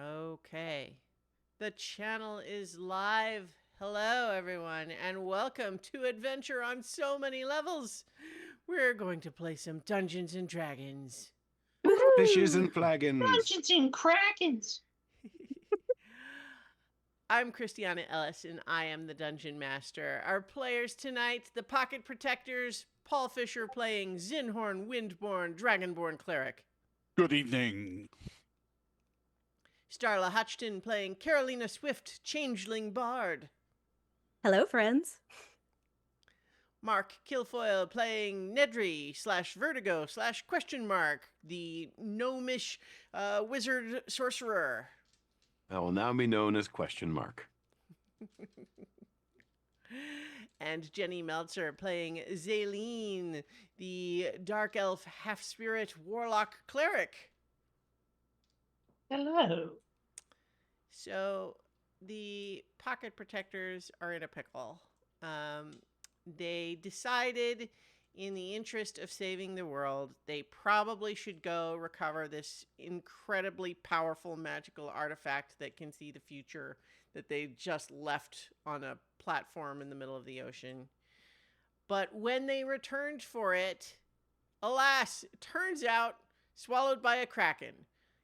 Okay. The channel is live. Hello, everyone, and welcome to Adventure on So Many Levels. We're going to play some Dungeons and Dragons. Fishes Woohoo! and flagons. Dungeons and Krakens! I'm Christiana Ellis, and I am the Dungeon Master. Our players tonight, the Pocket Protectors, Paul Fisher playing Zinhorn, Windborn, Dragonborn Cleric. Good evening. Starla Hutchton playing Carolina Swift, Changeling Bard. Hello, friends. Mark Kilfoyle playing Nedry / Vertigo / ? The gnomish wizard sorcerer. I will now be known as question mark. And Jenny Meltzer playing Zaleen, the dark elf half-spirit warlock cleric. Hello. So the Pocket Protectors are in a pickle. They decided, in the interest of saving the world, they probably should go recover this incredibly powerful magical artifact that can see the future that they just left on a platform in the middle of the ocean. But when they returned for it, alas, it turns out swallowed by a Kraken.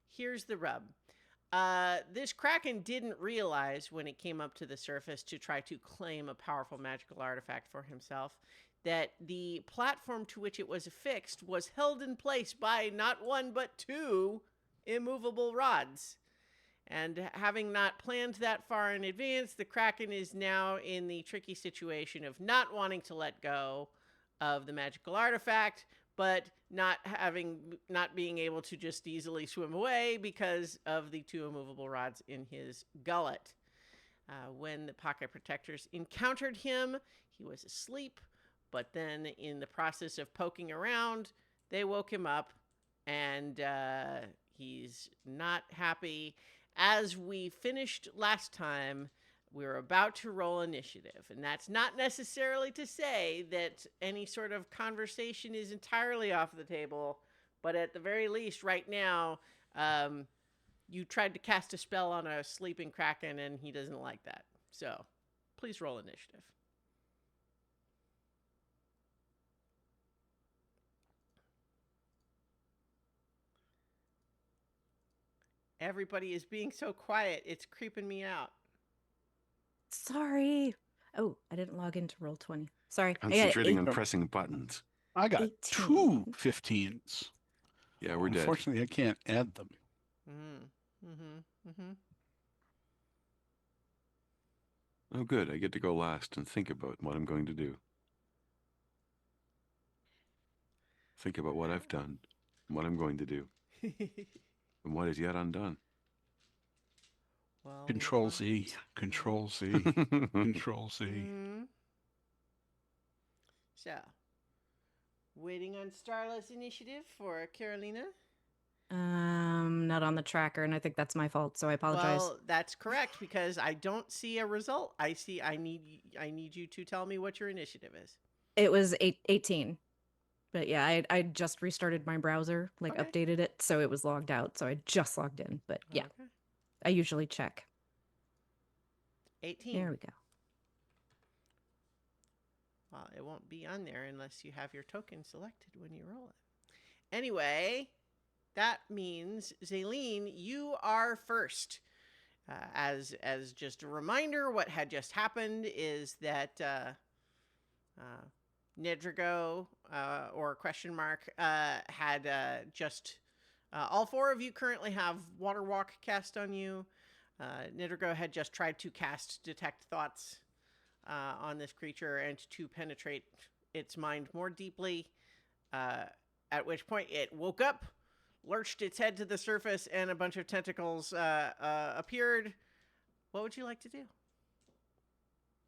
Here's the rub. This Kraken didn't realize when it came up to the surface to try to claim a powerful magical artifact for himself that the platform to which it was affixed was held in place by not one but two immovable rods. And having not planned that far in advance, the Kraken is now in the tricky situation of not wanting to let go of the magical artifact, but not being able to just easily swim away because of the two immovable rods in his gullet. When the Pocket Protectors encountered him, he was asleep, but then in the process of poking around, they woke him up, and he's not happy. As we finished last time, we're about to roll initiative, and that's not necessarily to say that any sort of conversation is entirely off the table, but at the very least, right now, you tried to cast a spell on a sleeping Kraken, and he doesn't like that. So, please roll initiative. Everybody is being so quiet, it's creeping me out. Sorry. Oh, I didn't log into Roll20. Sorry. Concentrating on pressing buttons. I got 18. two 15s. Yeah, we're dead. Unfortunately, I can't add them. Oh, good. I get to go last and think about what I'm going to do. Think about what I've done, and what I'm going to do, and what is yet undone. Well, Control C, Control C, Control C. So, waiting on Starla's initiative for Carolina. Not on the tracker, and I think that's my fault, so I apologize. Well, that's correct because I don't see a result. I need you to tell me what your initiative is. It was 18. But yeah, I just restarted my browser, updated it, so it was logged out. So I just logged in. But yeah, okay. I usually check. 18. There we go. Well, it won't be on there unless you have your token selected when you roll it. Anyway, that means, Zaleen, you are first. As just a reminder, what had just happened is that Nedrigo, or question mark, had just... all four of you currently have Water Walk cast on you. Nedrigo had just tried to cast Detect Thoughts on this creature and to penetrate its mind more deeply, at which point it woke up, lurched its head to the surface, and a bunch of tentacles appeared. What would you like to do?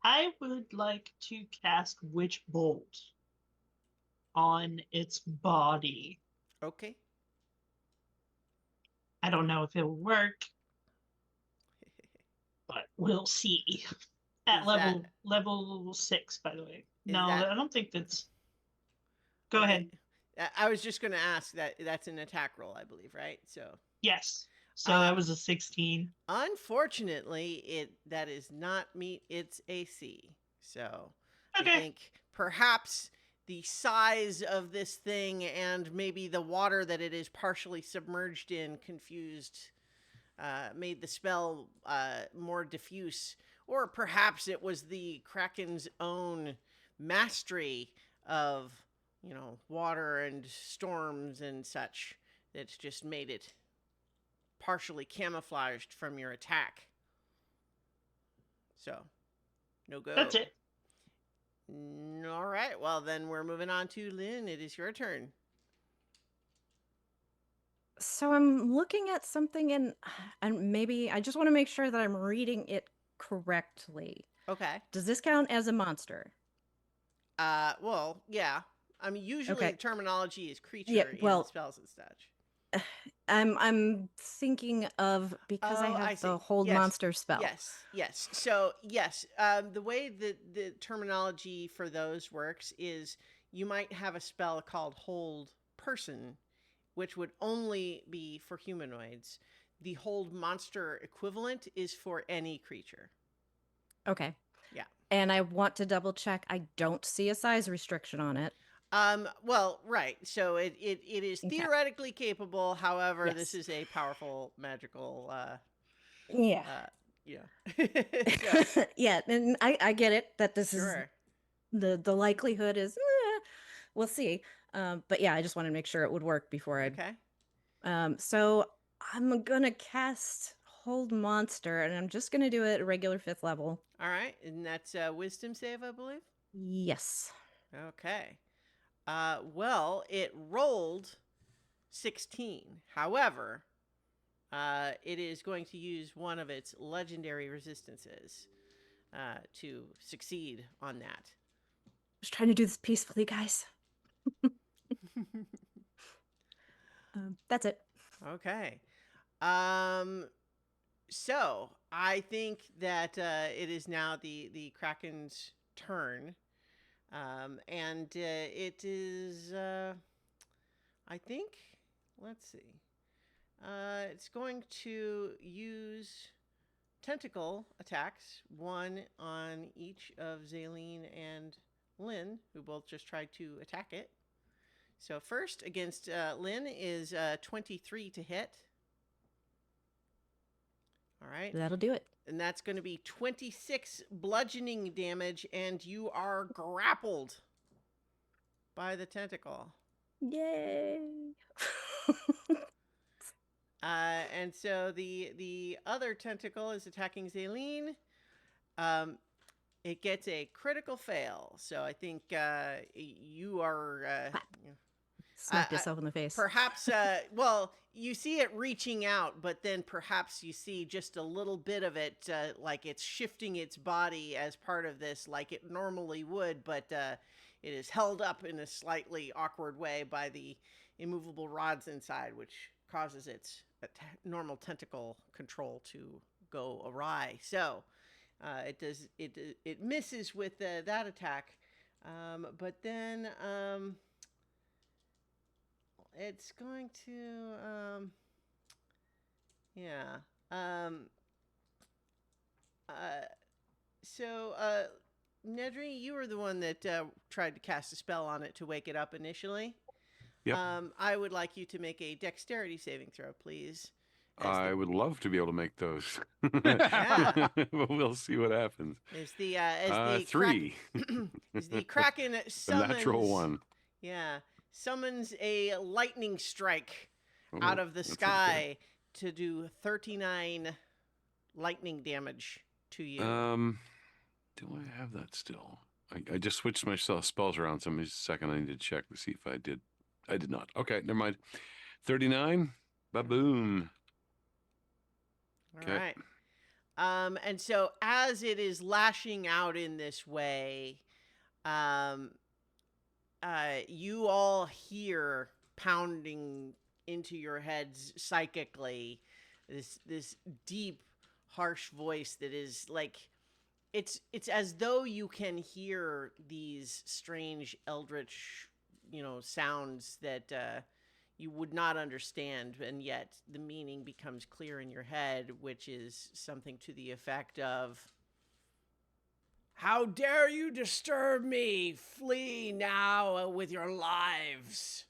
I would like to cast Witch Bolt on its body. Okay. I don't know if it'll work, but we'll see. At level 6, by the way. No, I don't think that's... Go ahead. I was just going to ask that that's an attack roll, I believe, right? So yes. So that was a 16. Unfortunately, that is not meet its AC. So I Okay. think perhaps the size of this thing and maybe the water that it is partially submerged in made the spell more diffuse. Or perhaps it was the Kraken's own mastery of, water and storms and such that's just made it partially camouflaged from your attack. So, no go. That's it. All right. Well, then we're moving on to Lynn. It is your turn. So I'm looking at something and maybe I just want to make sure that I'm reading it correctly. Okay. Does this count as a monster? Well, yeah. I mean, usually Okay. the terminology is creature Yeah, well- in spells and such. I'm thinking of because I Oh, have I see. the hold Yes. monster spell. Yes. So, yes, the way that the terminology for those works is you might have a spell called hold person, which would only be for humanoids. The hold monster equivalent is for any creature. Okay. Yeah. And I want to double check. I don't see a size restriction on it. Well, right. So it is Okay. theoretically capable. However, this Yes. is a powerful magical, Yeah. So, Yeah, and I get it that this sure. is the likelihood is we'll see. But yeah, I just wanted to make sure it would work before I Okay. so I'm gonna cast hold monster and I'm just gonna do it at regular 5th level. All right. And that's wisdom save, I believe. Yes. Okay. Well, it rolled 16. However, it is going to use one of its legendary resistances to succeed on that. Just trying to do this peacefully, guys. That's it. Okay. So I think that it is now the Kraken's turn. And it is, I think, let's see. It's going to use tentacle attacks, one on each of Zaleen and Lynn, who both just tried to attack it. So first against Lynn is 23 to hit. All right. That'll do it. And that's going to be 26 bludgeoning damage, and you are grappled by the tentacle. Yay. And so the other tentacle is attacking Zaleen. It gets a critical fail. So I think you are... Smacked yourself in the face. Perhaps, well, you see it reaching out, but then perhaps you see just a little bit of it, like it's shifting its body as part of this, like it normally would, but it is held up in a slightly awkward way by the immovable rods inside, which causes its normal tentacle control to go awry. So it misses with that attack, but then it's going to so Nedry, you were the one that tried to cast a spell on it to wake it up initially. Yep. I would like you to make a dexterity saving throw, please. I would love to be able to make those. Yeah. But we'll see what happens. As the 3. as the Kraken A summons, natural 1. Yeah, summons a lightning strike Oh, out of the that's not sky to do 39 lightning damage to you. Do I have that still? I just switched my spells around. So a second. I need to check to see if I did. I did not. Okay, never mind. 39. Ba-boom. All right. And so as it is lashing out in this way, you all hear pounding into your heads psychically this deep, harsh voice that is like it's as though you can hear these strange eldritch, sounds that you would not understand, and yet the meaning becomes clear in your head, which is something to the effect of, "How dare you disturb me? Flee now with your lives."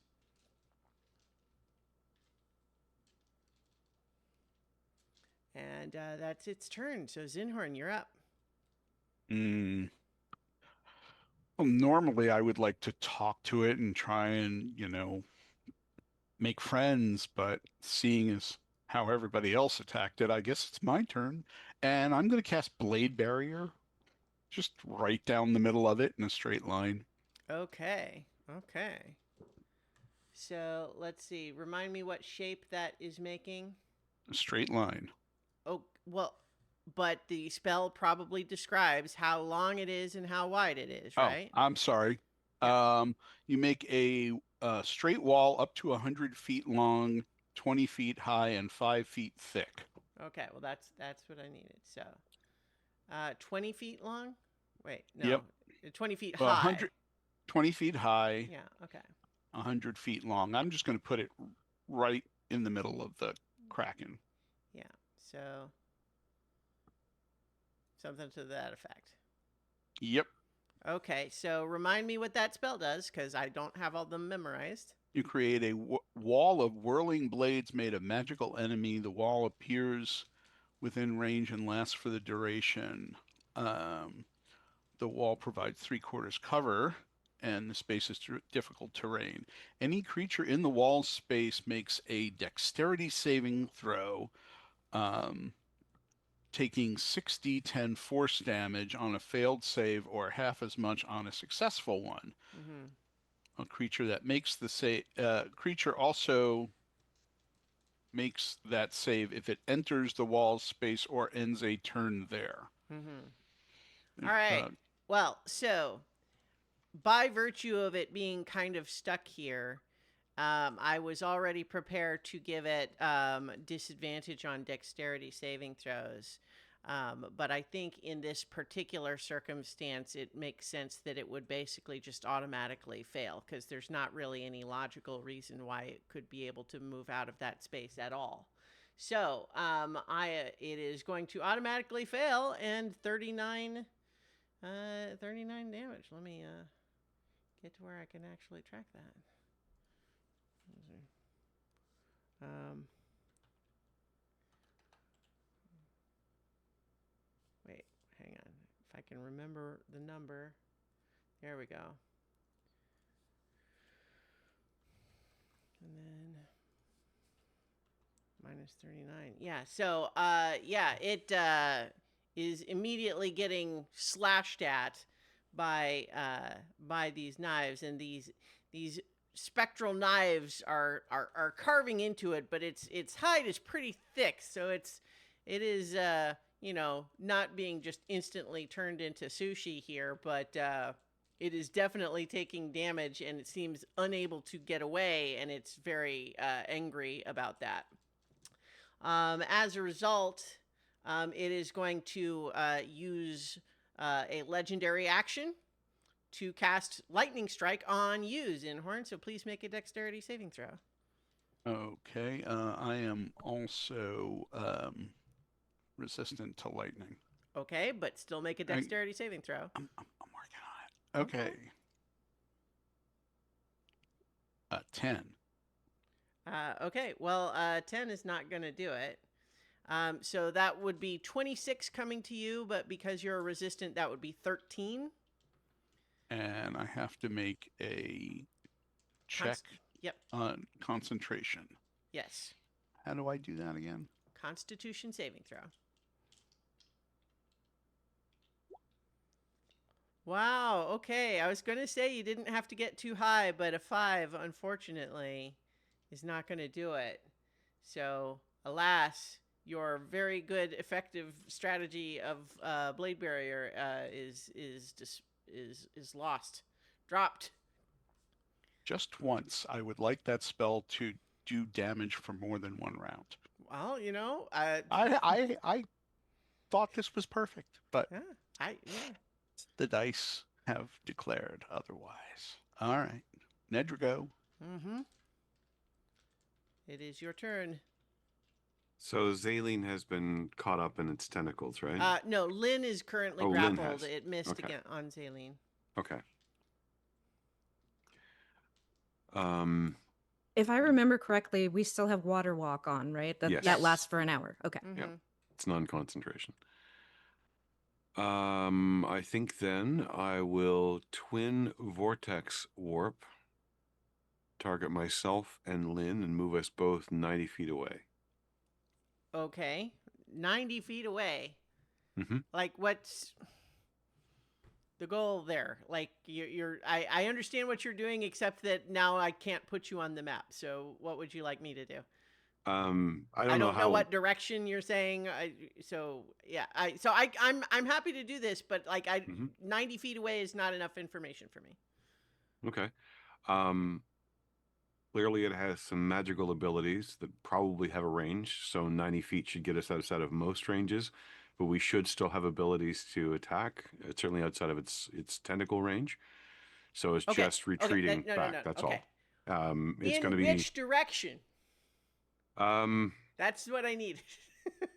And that's its turn. So Zinhorn, you're up. Mm. Well, normally I would like to talk to it and try and, make friends, but seeing as how everybody else attacked it, I guess it's my turn. And I'm going to cast Blade Barrier just right down the middle of it in a straight line. Okay. Okay. So let's see. Remind me what shape that is making. A straight line. Oh, well, but the spell probably describes how long it is and how wide it is, right? Oh, I'm sorry. Yeah. You make a straight wall up to 100 feet long, 20 feet high, and 5 feet thick. Okay, well that's what I needed. So, 20 feet long? Wait, no. Yep. 20 feet Well, high. 20 feet high, Yeah, okay. 100 feet long. I'm just going to put it right in the middle of the Kraken. Yeah. So something to that effect. Yep. Okay, so remind me what that spell does, because I don't have all them memorized. You create a wall of whirling blades made of magical enemy. The wall appears within range and lasts for the duration. The wall provides 3/4 cover, and the space is difficult terrain. Any creature in the wall space makes a dexterity saving throw, taking 6d10 force damage on a failed save or half as much on a successful one. Mm-hmm. A creature that makes the save, creature also makes that save if it enters the wall space or ends a turn there. Mm-hmm. All right. Well, so by virtue of it being kind of stuck here, I was already prepared to give it disadvantage on dexterity saving throws. But I think in this particular circumstance, it makes sense that it would basically just automatically fail, because there's not really any logical reason why it could be able to move out of that space at all. So it is going to automatically fail, and 39 damage. Let me get to where I can actually track that. Wait, hang on. If I can remember the number. There we go. And then minus 39. Yeah, so it is immediately getting slashed at by these knives, and these spectral knives are carving into it, but its hide is pretty thick, so it is not being just instantly turned into sushi here, but it is definitely taking damage, and it seems unable to get away, and it's very angry about that. As a result, it is going to use a legendary action to cast Lightning Strike on you, Zinhorn. So please make a dexterity saving throw. Okay. I am also resistant to lightning. Okay, but still make a dexterity saving throw. I'm working on it. Okay. 10. Okay, well, 10 is not going to do it. So that would be 26 coming to you, but because you're resistant, that would be 13. And I have to make a check on concentration. Yes. How do I do that again? Constitution saving throw. Wow, okay. I was going to say you didn't have to get too high, but a 5, unfortunately, is not going to do it. So, alas, your very good, effective strategy of Blade Barrier is lost, dropped. Just once, I would like that spell to do damage for more than one round. Well, I thought this was perfect, but the dice have declared otherwise. All right, Nedrigo. Mm-hmm. It is your turn. So Zaleen has been caught up in its tentacles, right? No, Lynn is currently Oh, Lynn grappled. has. It missed Okay. again on Zaleen. Okay. Um, If I remember correctly, we still have water walk on, right? That Yes. that lasts for an hour. Okay. Yeah. Mhm. it's non-concentration. I think then I will twin vortex warp, target myself and Lynn, and move us both 90 feet away. Okay. 90 feet away. Mm-hmm. Like, what's the goal there? Like, I understand what you're doing, except that now I can't put you on the map. So what would you like me to do? I don't I know don't how. know what direction you're saying. I'm happy to do this, but like Mhm. 90 feet away is not enough information for me. Okay. Clearly, it has some magical abilities that probably have a range. So 90 feet should get us outside of most ranges, but we should still have abilities to attack. It's certainly outside of its tentacle range. So it's Okay. just retreating No. back. That's Okay. all. It's going to In be which direction? That's what I need.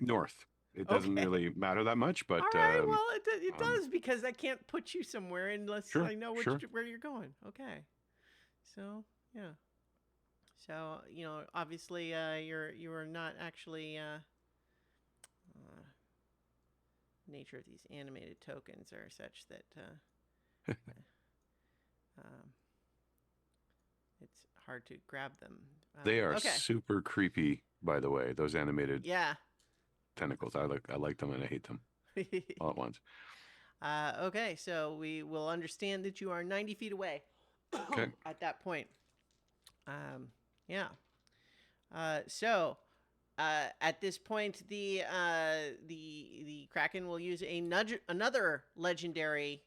north. It doesn't Okay. really matter that much, but All right. Well, it um, does, because I can't put you somewhere unless Sure, I know sure. where you're going. Okay. So yeah. So obviously, you are not actually. Nature of these animated tokens are such that it's hard to grab them. They are okay. super creepy, by the way. Those animated Yeah. tentacles. I like them and I hate them all at once. Okay, so we will understand that you are 90 feet away. Okay. At that point. Yeah. So at this point, the Kraken will use another legendary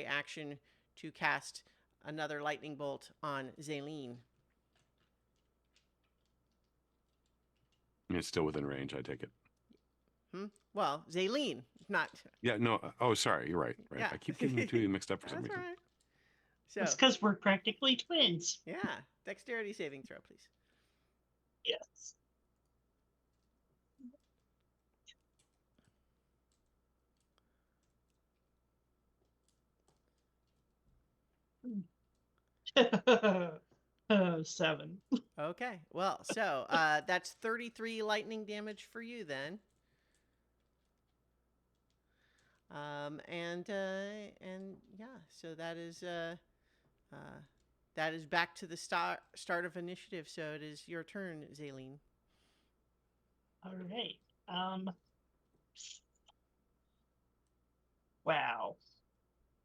action to cast another lightning bolt on Zaleen. It's still within range. I take it. Well, Zaleen, not. Yeah. No. Oh, sorry. You're right. Right. Yeah. I keep getting the two mixed up for some That's reason. all right. So That's because we're practically twins. yeah, dexterity saving throw, please. Yes. Oh, 7. Okay. Well, so that's 33 lightning damage for you then. And yeah, so that is back to the start of initiative. So it is your turn, Zaleen. All right. Wow.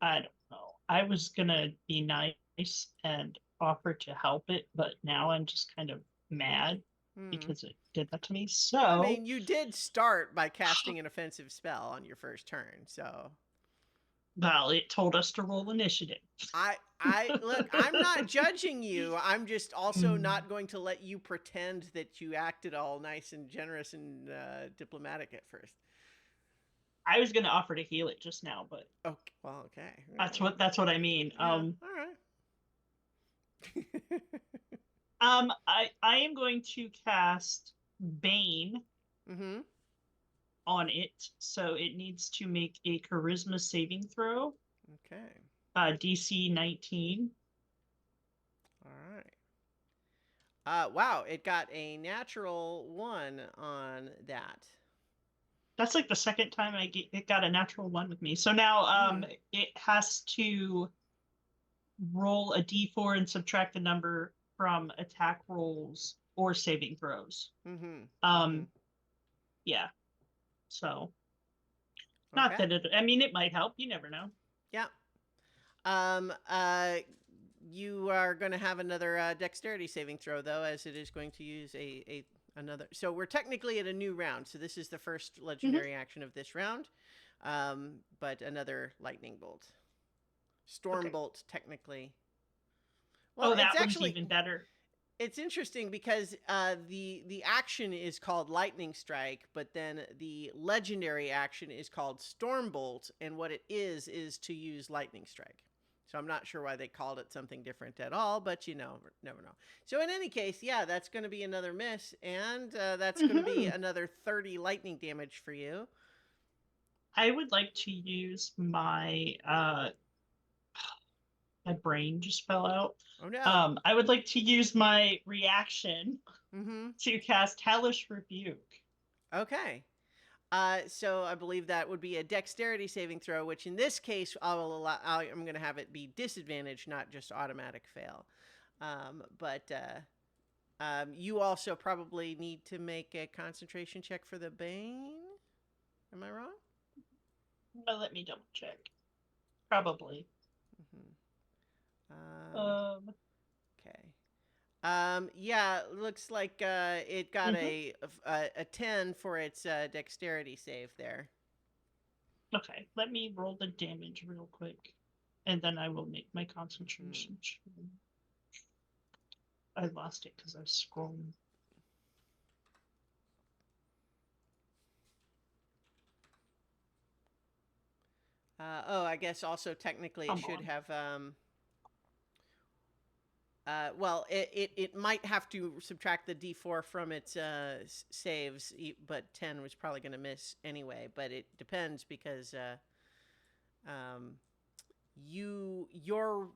I don't know. I was gonna be nice and offer to help it, but now I'm just kind of mad because it did that to me. So I mean, you did start by casting an offensive spell on your first turn, so. Well, it told us to roll initiative. I look, I'm not judging you. I'm just also not going to let you pretend that you acted all nice and generous and diplomatic at first. I was going to offer to heal it just now, but okay, well, okay. That's what I mean. Yeah, all right. I am going to cast Bane on it, so it needs to make a Charisma saving throw. Okay. DC 19. All right. Wow, it got a natural 1 on that. That's like the second time it got a natural 1 with me. So now it has to roll a d4 and subtract the number from attack rolls or saving throws. Yeah. So not that it might help. You never know. Yeah. You are going to have another dexterity saving throw, though, as it is going to use another. So we're technically at a new round. So this is the first legendary action of this round. But another lightning bolt. Storm bolt, technically. Well, that one's even better. It's interesting because the action is called Lightning Strike, but then the legendary action is called Storm Bolt, and what it is to use Lightning Strike. So I'm not sure why they called it something different at all, but you know, never know. So in any case, yeah, that's going to be another miss, and that's going to be another 30 lightning damage for you. I would like to use my my brain just fell out. Oh no. I would like to use my reaction Mm-hmm. to cast Hellish Rebuke. Okay. So I believe that would be a dexterity saving throw, which in this case I'm going to have it be disadvantage, not just automatic fail. But you also probably need to make a concentration check for the Bane. Am I wrong? Well, let me double check. Probably. Mm-hmm. Okay. Yeah, looks like it got a 10 for its dexterity save there. Okay, let me roll the damage real quick, and then I will make my concentration. I lost it because I was scrolling. I guess also technically it should have. Well, it might have to subtract the D4 from its saves, but 10 was probably going to miss anyway. But it depends because your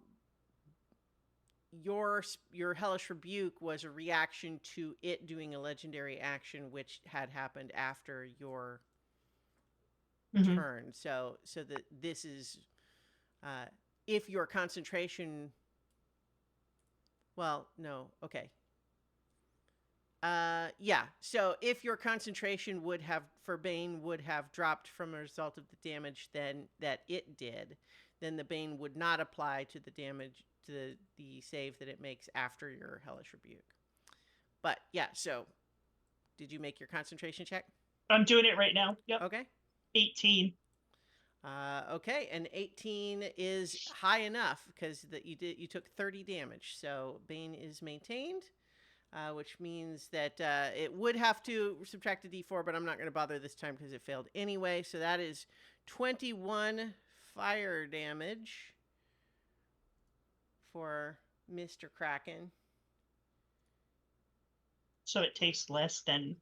Hellish Rebuke was a reaction to it doing a legendary action, which had happened after your turn. So that this is if your concentration. Well, no. Okay. Yeah. So if your concentration for Bane would have dropped from a result of the damage that it did, then the Bane would not apply to the damage to the save that it makes after your Hellish Rebuke. But yeah. So, did you make your concentration check? I'm doing it right now. Yep. Okay. 18. Okay, and 18 is high enough because you took 30 damage. So Bane is maintained, which means that it would have to subtract a D4, but I'm not going to bother this time because it failed anyway. So that is 21 fire damage for Mr. Kraken. So it takes less than.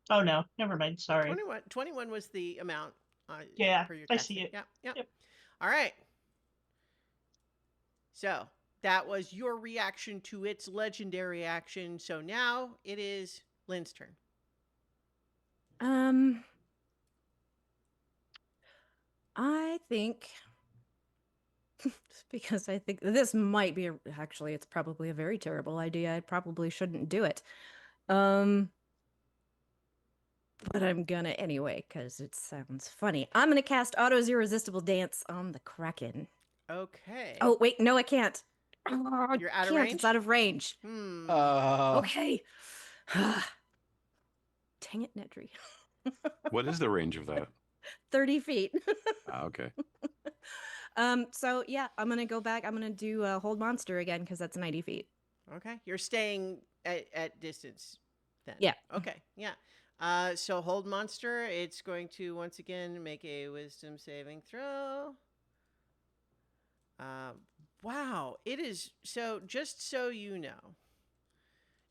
Oh no, never mind. Sorry. 21 was the amount. Yeah, per your I see it. Yep. All right. So that was your reaction to its legendary action. So now it is Lynn's turn. I think because I think this might be actually it's probably a very terrible idea. I probably shouldn't do it. But I'm gonna anyway, because it sounds funny. I'm gonna cast Otto's Irresistible Dance on the Kraken. Okay. Oh, wait, no, I can't. You're out of range? It's out of range. Okay. Dang it, Nedry. What is the range of that? 30 feet. Okay. So yeah, I'm gonna go back. I'm gonna do Hold Monster again because that's 90 feet. Okay. You're staying at distance then. Yeah. Okay. Yeah. So Hold Monster, it's going to once again make a Wisdom saving throw. Wow. It is, so just so you know,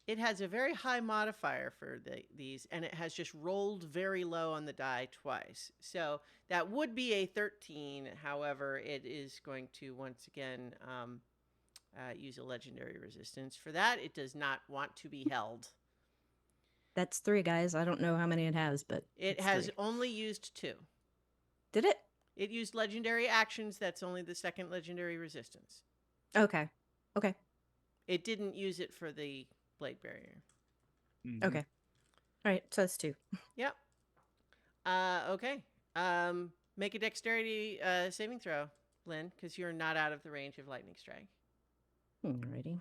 it has a very high modifier for these, and it has just rolled very low on the die twice. So that would be a 13. However, it is going to once again use a legendary resistance. For that, it does not want to be held. That's 3, guys. I don't know how many it has, but it has 3. Only used 2. Did it? It used legendary actions. That's only the second legendary resistance. Okay. It didn't use it for the blade barrier. Mm-hmm. Okay. All right. So that's 2. Yep. Okay. Make a dexterity saving throw, Lynn, because you're not out of the range of lightning strike. Alrighty.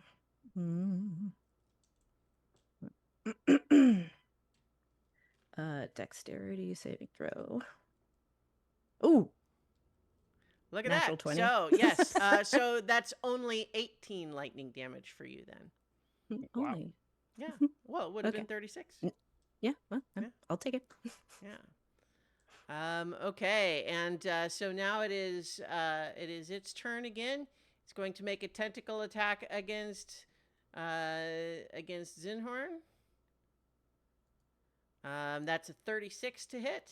Dexterity saving throw. Ooh. Look at Natural that. 20. So, yes. So that's only 18 lightning damage for you then. Wow. Only. Yeah. Well, it would have been 36. Yeah. Well, I'll take it. Yeah. Okay, and so now it is its turn again. It's going to make a tentacle attack against Zinhorn. That's a 36 to hit.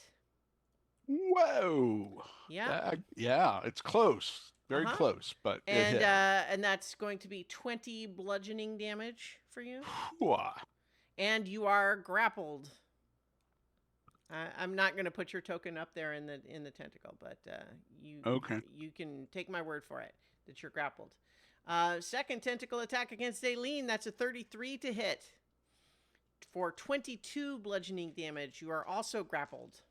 Whoa. Yeah. Yeah, it's close. Very Uh-huh. close, but it And hit. and that's going to be 20 bludgeoning damage for you. Whoa. And you are grappled. I'm not going to put your token up there in the tentacle, but Okay. you can take my word for it that you're grappled. Second tentacle attack against Aileen. That's a 33 to hit for 22 bludgeoning damage. You are also grappled.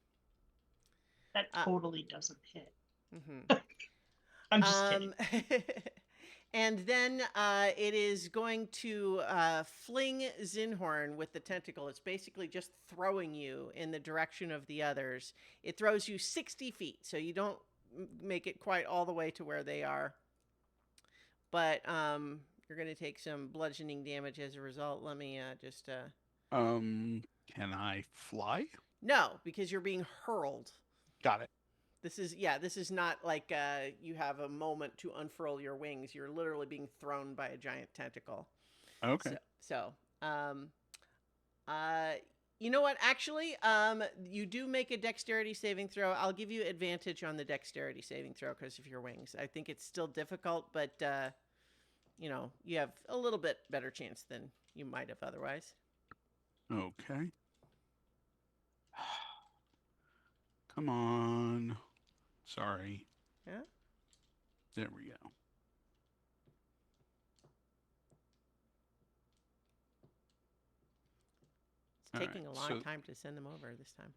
That totally doesn't hit. Mm-hmm. I'm just kidding. And then it is going to fling Zinhorn with the tentacle. It's basically just throwing you in the direction of the others. It throws you 60 feet, so you don't make it quite all the way to where they are. But you're going to take some bludgeoning damage as a result. Let me just... Can I fly? No, because you're being hurled. Got it. This is not like you have a moment to unfurl your wings. You're literally being thrown by a giant tentacle. Okay. So you know what? Actually, you do make a dexterity saving throw. I'll give you advantage on the dexterity saving throw because of your wings. I think it's still difficult, but you have a little bit better chance than you might have otherwise. Okay. Come on. Sorry. Yeah. There we go. It's taking a long time to send them over this time.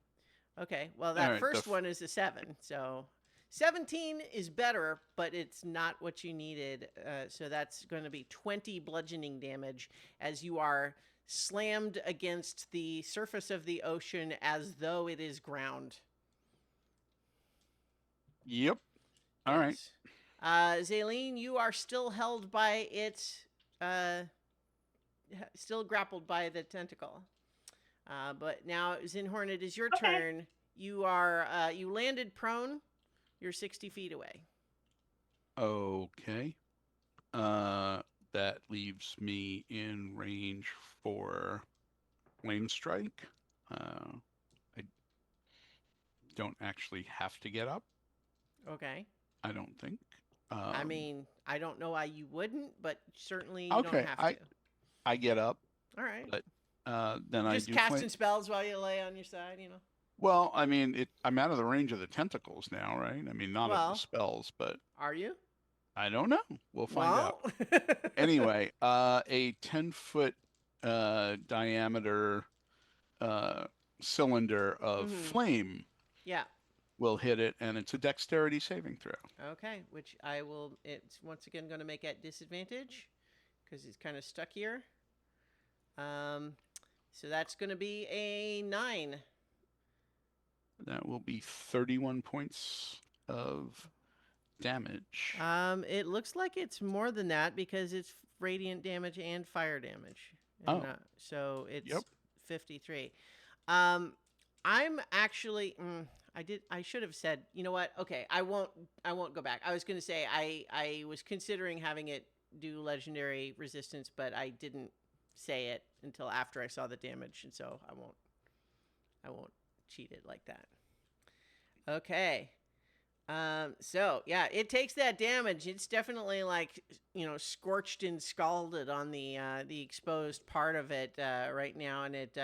Okay, well, that first one is a 7, so 17 is better, but it's not what you needed. So that's going to be 20 bludgeoning damage as you are slammed against the surface of the ocean as though it is ground. Yep. All right. Zaleen, you are still held by its, still grappled by the tentacle. But now, Zinhorn, it is your turn. You are, you landed prone. You're 60 feet away. Okay. That leaves me in range for flame strike. I don't actually have to get up. Okay. I don't think. I mean, I don't know why you wouldn't, but certainly you don't have to. I get up. All right. But then just casting spells while you lay on your side, Well, I mean, I'm out of the range of the tentacles now, right? I mean, not of the spells, but are you? I don't know. We'll find out. Anyway, a 10-foot diameter cylinder of flame. Yeah. Will hit it, and it's a dexterity saving throw. Okay, which it's once again going to make at disadvantage because it's kind of stuck here. So that's going to be a 9. That will be 31 points of damage. It looks like it's more than that because it's radiant damage and fire damage. So it's 53. I'm actually... I should have said, you know what? Okay, I won't go back. I was going to say I was considering having it do legendary resistance, but I didn't say it until after I saw the damage, and so I won't cheat it like that. Okay. So yeah, it takes that damage. It's definitely like, scorched and scalded on the exposed part of it right now, and it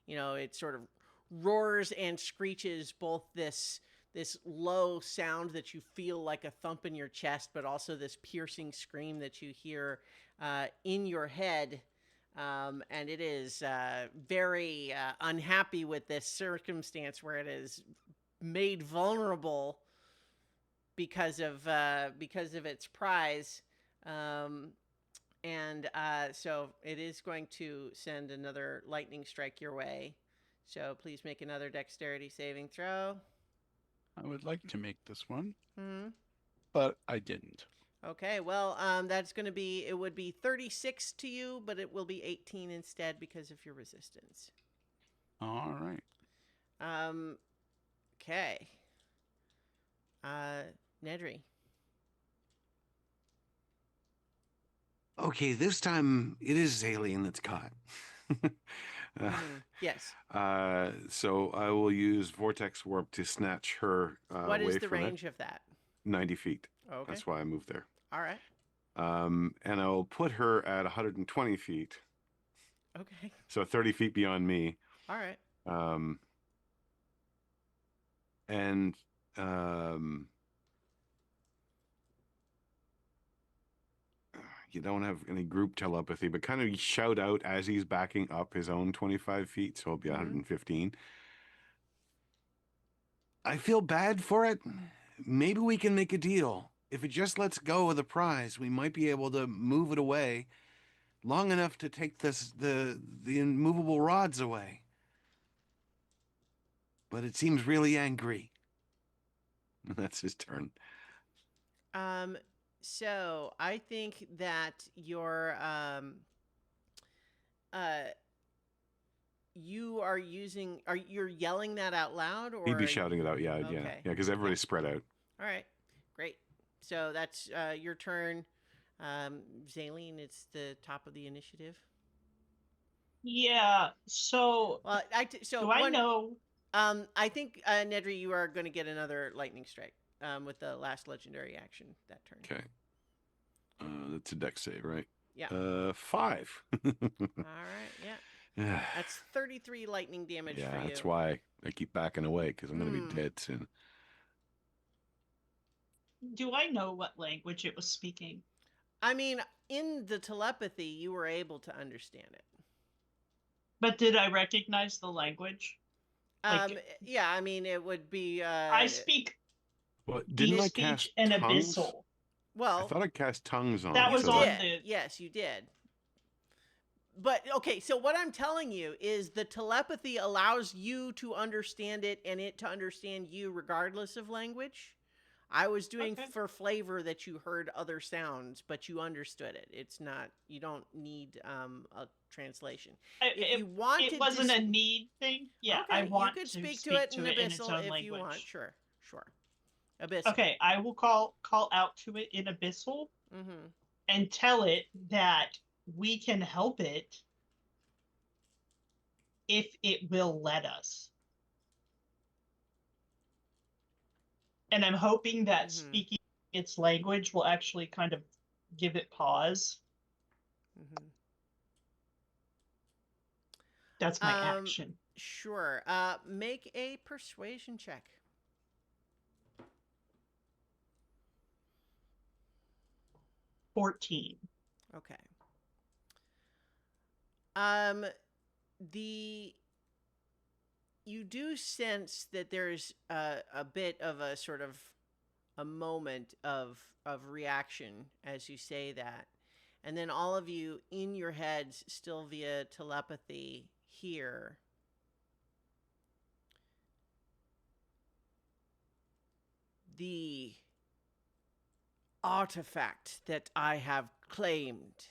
it sort of roars and screeches, both this low sound that you feel like a thump in your chest, but also this piercing scream that you hear in your head. And it is very unhappy with this circumstance where it is made vulnerable because of its prize. So it is going to send another lightning strike your way. So please make another dexterity saving throw. I would like to make this one, but I didn't. Okay, well, that's going to be, it would be 36 to you, but it will be 18 instead because of your resistance. All right. Okay. Nedry. Okay, this time it is alien that's caught. Yes. So I will use Vortex Warp to snatch her What away is the from it. range of that? 90 feet. Okay. That's why I moved there. All right. And I will put her at 120 feet. Okay. So 30 feet beyond me. All right. And you don't have any group telepathy, but kind of shout out as he's backing up his own 25 feet, so he'll be 115. I feel bad for it. Maybe we can make a deal. If it just lets go of the prize, we might be able to move it away long enough to take the immovable rods away. But it seems really angry. That's his turn. So I think that you're you're yelling that out loud, or He'd be shouting it out, yeah, Okay. because everybody's spread out. All right, great. So that's your turn. Zaleen, it's the top of the initiative. Yeah. So Well, do I know? I think Nedry, you are going to get another lightning strike with the last legendary action that turn. Okay. That's a dex save, right? Yeah. 5. All right. Yeah. That's 33 lightning damage for you. Yeah, that's why I keep backing away, because I'm going to be dead soon. Do I know what language it was speaking? I mean, in the telepathy, you were able to understand it. But did I recognize the language? Yeah, I mean, it would be. I speak Well, didn't I speech cast and tongues? abyssal. Well, I thought I cast tongues on That it, was so- on did. the. Yes, you did. But okay, so what I'm telling you is the telepathy allows you to understand it and it to understand you regardless of language. I was doing Okay. for flavor that you heard other sounds, but you understood it. It's not, you don't need a translation. If you wanted It wasn't to, a need thing. Yeah, okay, I want you could to speak to it in its Abyssal own if language. you want. Sure. Abyssal. Okay, I will call out to it in Abyssal Mm-hmm. and tell it that we can help it if it will let us. And I'm hoping that speaking its language will actually kind of give it pause. Mm-hmm. That's my action. Sure. Make a persuasion check. $14. Okay. You do sense that there's a bit of a sort of a moment of reaction as you say that. And then all of you in your heads, still via telepathy, hear the artifact that I have claimed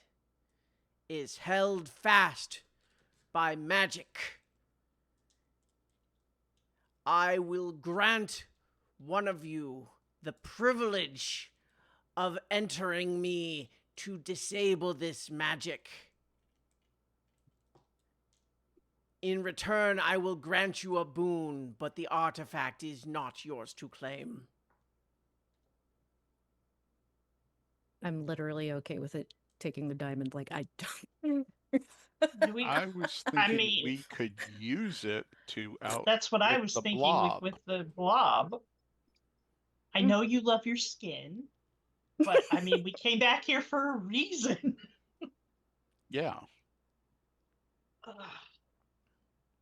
is held fast by magic. I will grant one of you the privilege of entering me to disable this magic. In return, I will grant you a boon, but the artifact is not yours to claim. I'm literally okay with it taking the diamond. Like, I don't. I was thinking we could use it to out. That's what I was the thinking blob. with the blob. I know you love your skin, but I mean, we came back here for a reason. Yeah.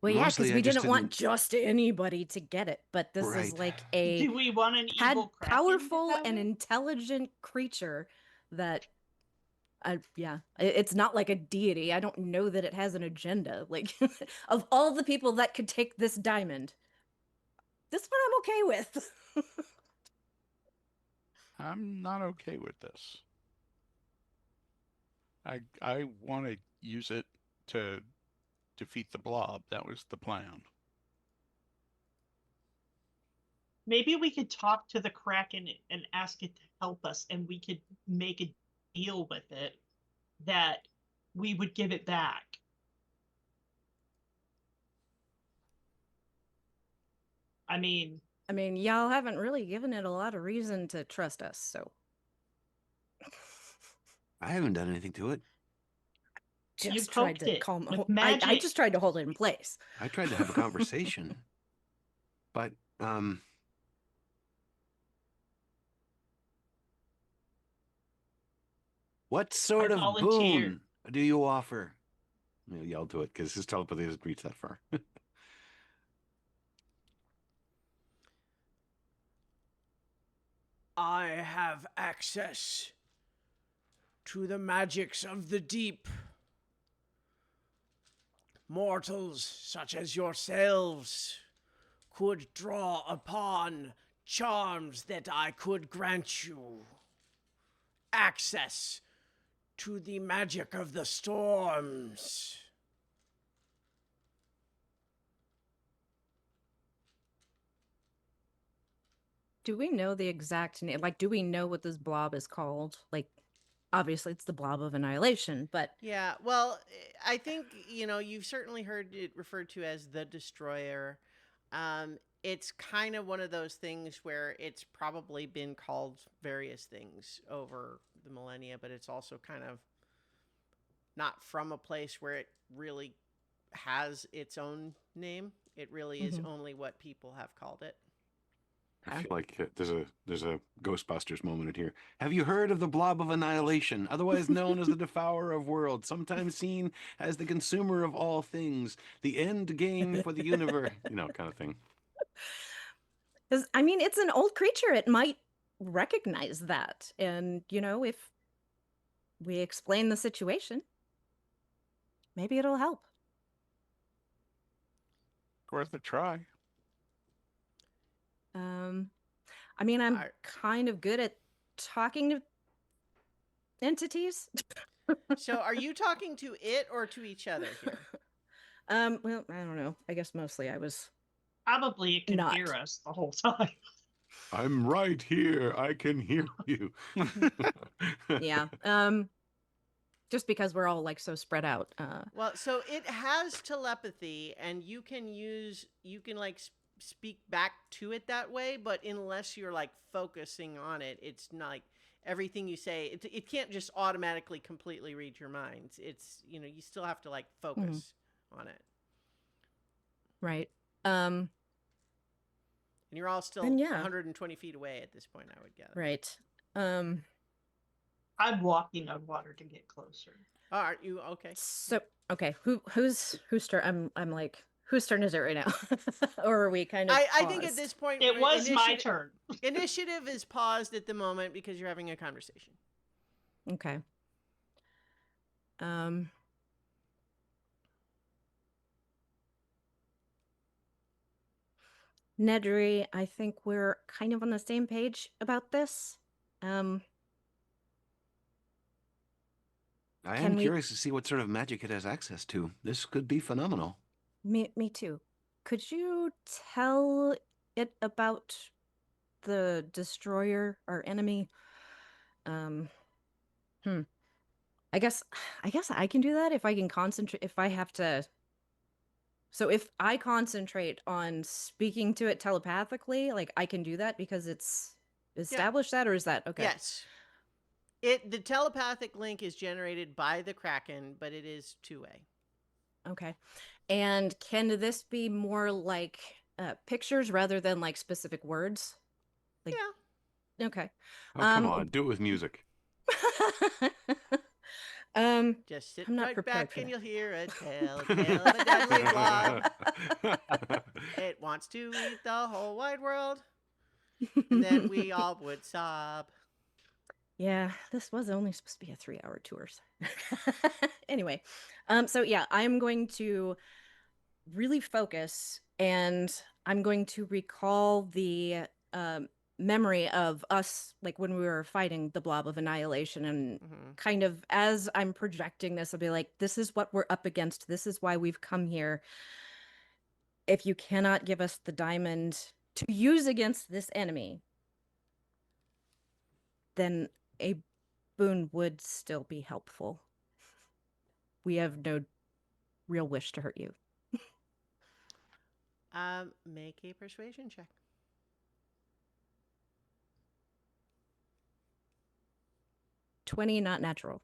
Well, yeah, Mostly because I we just didn't want just anybody to get it, but this is Right. like a Do we want an evil Kraken to powerful have and it? intelligent creature that, yeah, it's not like a deity. I don't know that it has an agenda. Like, of all the people that could take this diamond, this one I'm okay with. I'm not okay with this. I want to use it to defeat the blob. That was the plan. Maybe we could talk to the Kraken and ask it to help us, and we could make a deal with it that we would give it back. I mean, y'all haven't really given it a lot of reason to trust us, so I haven't done anything to it. You just tried poked to it calm. with I magic. just tried to hold it in place. I tried to have a conversation, but what sort I of volunteer. boon do you offer? I'll yell to it because his telepathy doesn't reach that far. I have access to the magics of the deep. Mortals such as yourselves could draw upon charms that I could grant you. Access to the magic of the storms. Do we know the exact name? Like, do we know what this blob is called? Like, obviously, it's the blob of annihilation, but Yeah, well, I think, you've certainly heard it referred to as the Destroyer. It's kind of one of those things where it's probably been called various things over the millennia, but it's also kind of not from a place where it really has its own name. It really is Mhm. only what people have called it. I feel like there's a Ghostbusters moment in here. Have you heard of the Blob of Annihilation, otherwise known as the Devourer of Worlds, sometimes seen as the consumer of all things, the end game for the universe, kind of thing. because it's an old creature. It might recognize that, and if we explain the situation, maybe it'll help. Worth a try. I'm kind of good at talking to entities. So are you talking to it or to each other here? Well, I don't know. I guess mostly I was Probably it can not. hear us the whole time. I'm right here. I can hear you. Yeah. Just because we're all like so spread out. Well, so it has telepathy, and you can like speak back to it that way, but unless you're like focusing on it, it's not like everything you say, it can't just automatically completely read your minds. It's, you still have to like focus on it. Right. And you're all still Then, yeah. 120 feet away at this point, I would guess. Right. I'm walking on water to get closer. Oh, aren't you? Okay. So okay, whose turn? I'm like, whose turn is it right now? Or are we kind of I think at this point It was my turn. Initiative is paused at the moment because you're having a conversation. Okay. Nedry, I think we're kind of on the same page about this. I am curious to see what sort of magic it has access to. This could be phenomenal. Me too. Could you tell it about the destroyer, our enemy? I guess I can do that if I can concentrate. If I have to. So if I concentrate on speaking to it telepathically, like I can do that because it's established that, or is that okay? Yes. The telepathic link is generated by the Kraken, but it is two-way. Okay. And can this be more like pictures rather than like specific words? Like, yeah. Okay. Oh, come on, do it with music. Just sit I'm not right prepared back for and that. you'll hear a tale of a deadly blob. It wants to eat the whole wide world. And then we all would sob. Yeah, this was only supposed to be a 3-hour tour. Anyway, so yeah, I'm going to really focus, and I'm going to recall the memory of us, like when we were fighting the blob of annihilation, and kind of as I'm projecting this, I'll be like, this is what we're up against. This is why we've come here. If you cannot give us the diamond, to use against this enemy, then a boon would still be helpful. We have no real wish to hurt you. Make a persuasion check. 20, not natural.